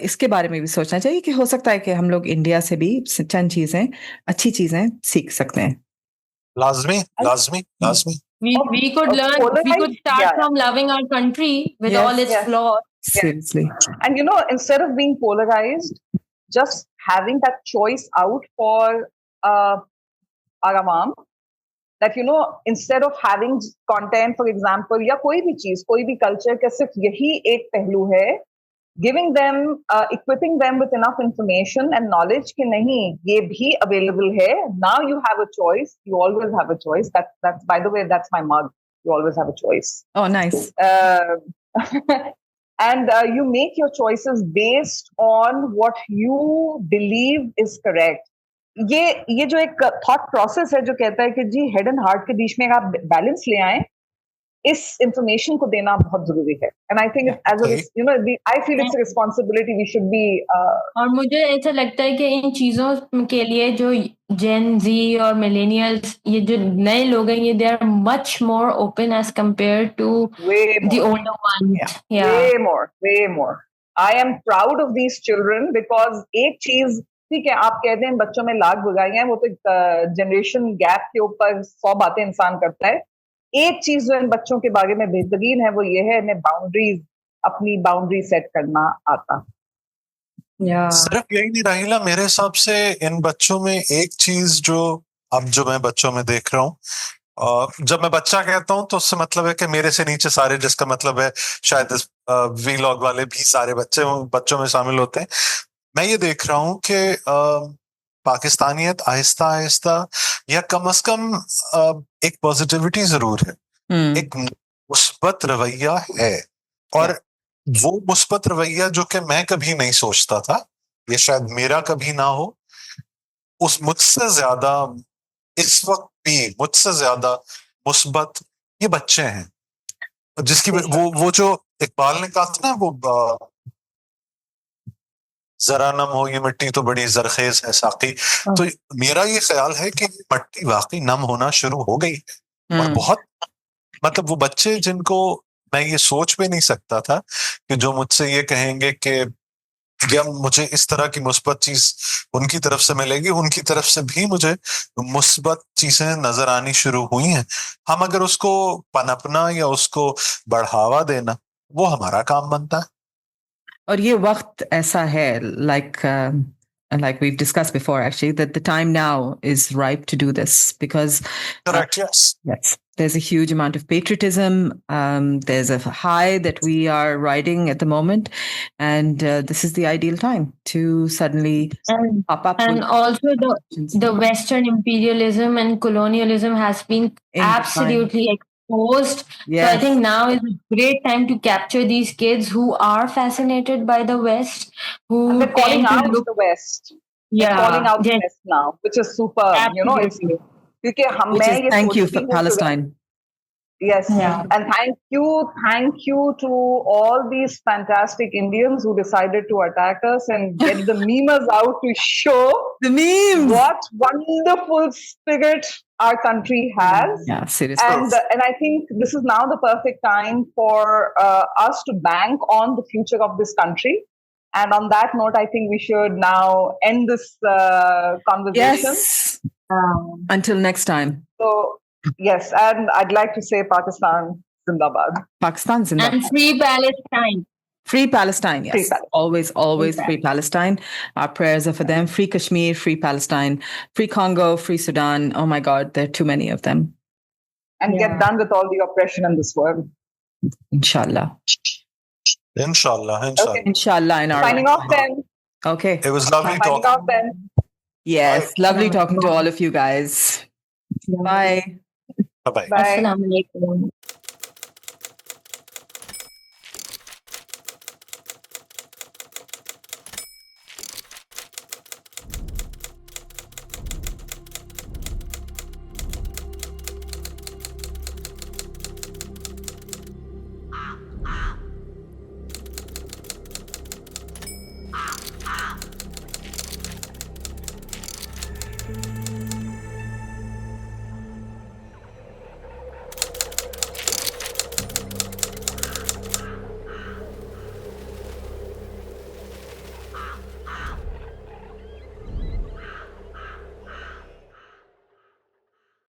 इसके बारे में भी सोचना चाहिए कि हो सकता है कि हम लोग इंडिया से भी चंद चीजें, अच्छी चीजें सीख सकते हैं. लाजमी. We could learn. We could start from loving our country with all its flaws. Seriously. And instead of being polarized, just having that choice out for our awam, that instead of having content, for example, या कोई भी चीज, कोई भी culture का सिर्फ यही एक पहलू है, giving them, equipping them with enough information and knowledge कि नहीं, ये भी available है. Now you have a choice. You always have a choice. That's by the way, that's my mug. You always have a choice. Oh, nice. And you make your choices based on what you believe is correct. ये जो एक thought process है जो कहता है कि जी head and heart के बीच में आप balance ले आएं, इस information को देना बहुत जरूरी है. And I think I feel it's a responsibility we should be. और मुझे ऐसा लगता है कि इन चीजों के लिए जो Gen Z और millennials, ये जो नए लोग हैं, ये they are much more open as compared to the older ones. Yeah. Way more. I am proud of these children because एक चीज, ठीक है, आप कहते हैं बच्चों में लाख बुराइयां हैं, वो तो जनरेशन गैप के ऊपर 100 बातें इंसान करता है. एक चीज जो इन बच्चों के बारे में बेहतरीन है वो ये है, इन्हें अपनी बाउंड्री सेट करना आता. सिर्फ यही नहीं राहिला, मेरे हिसाब से इन बच्चों में एक चीज जो मैं बच्चों में देख रहा हूँ, जब मैं बच्चा कहता हूँ तो उससे मतलब है कि मेरे से नीचे सारे, जिसका मतलब है शायद वीलॉग वाले भी सारे बच्चों में शामिल होते हैं. मैं ये देख रहा हूं कि पाकिस्तानियत आहिस्ता आहिस्ता, या कम से कम एक पॉजिटिविटी जरूर है, एक मुस्बत रवैया है, और वो मुस्बत रवैया जो कि मैं कभी नहीं सोचता था, ये शायद मेरा कभी ना हो, उस मुझसे ज्यादा इस वक्त भी मुझसे ज्यादा मुस्बत ये बच्चे हैं, जिसकी वो जो इकबाल ने कहा था ना, वो जरा नम हो ये मिट्टी तो बड़ी जरखेज है साकी. तो मेरा ये ख्याल है कि मिट्टी वाकई नम होना शुरू हो गई है, और बहुत मतलब वो बच्चे जिनको मैं ये सोच भी नहीं सकता था कि जो मुझसे ये कहेंगे कि या मुझे इस तरह की मुस्बत चीज उनकी तरफ से मिलेगी, उनकी तरफ से भी मुझे मुस्बत चीजें नजर आनी शुरू हुई हैं. हम अगर उसको पनपना या उसको बढ़ावा देना, वो हमारा काम बनता है. और ये वक्त ऐसा है, like we've discussed before, actually, that the time now is ripe to do this because correct. Yes, there's a huge amount of patriotism. There's a high that we are riding at the moment, and this is the ideal time to suddenly pop up. And also the Western imperialism and colonialism has been absolutely exposed. Yes. So I think now is a great time to capture these kids who are fascinated by the West, who and they're calling out the West. Yeah, they're calling out the West now, which is super. Absolutely. Thank you for Palestine. Yes, and thank you to all these fantastic Indians who decided to attack us and get the memers out to show the memes what wonderful spirit our country has. Yeah, seriously. And I think this is now the perfect time for us to bank on the future of this country. And on that note, I think we should now end this conversation. Yes. Until next time. So, yes, and I'd like to say Pakistan Zindabad. Pakistan Zindabad. And free Palestine. Free Palestine, yes. Free Palestine. Always free Palestine. Our prayers are for them. Free Kashmir, free Palestine, free Congo, free Sudan. Oh my God, there are too many of them. And get done with all the oppression in this world. Inshallah. Inshallah. Okay. Inshallah. Signing off then. Okay. It was lovely talking. Signing off then. Yes, lovely talking to all of you guys. Bye bye. अस्सलाम वालेकुम।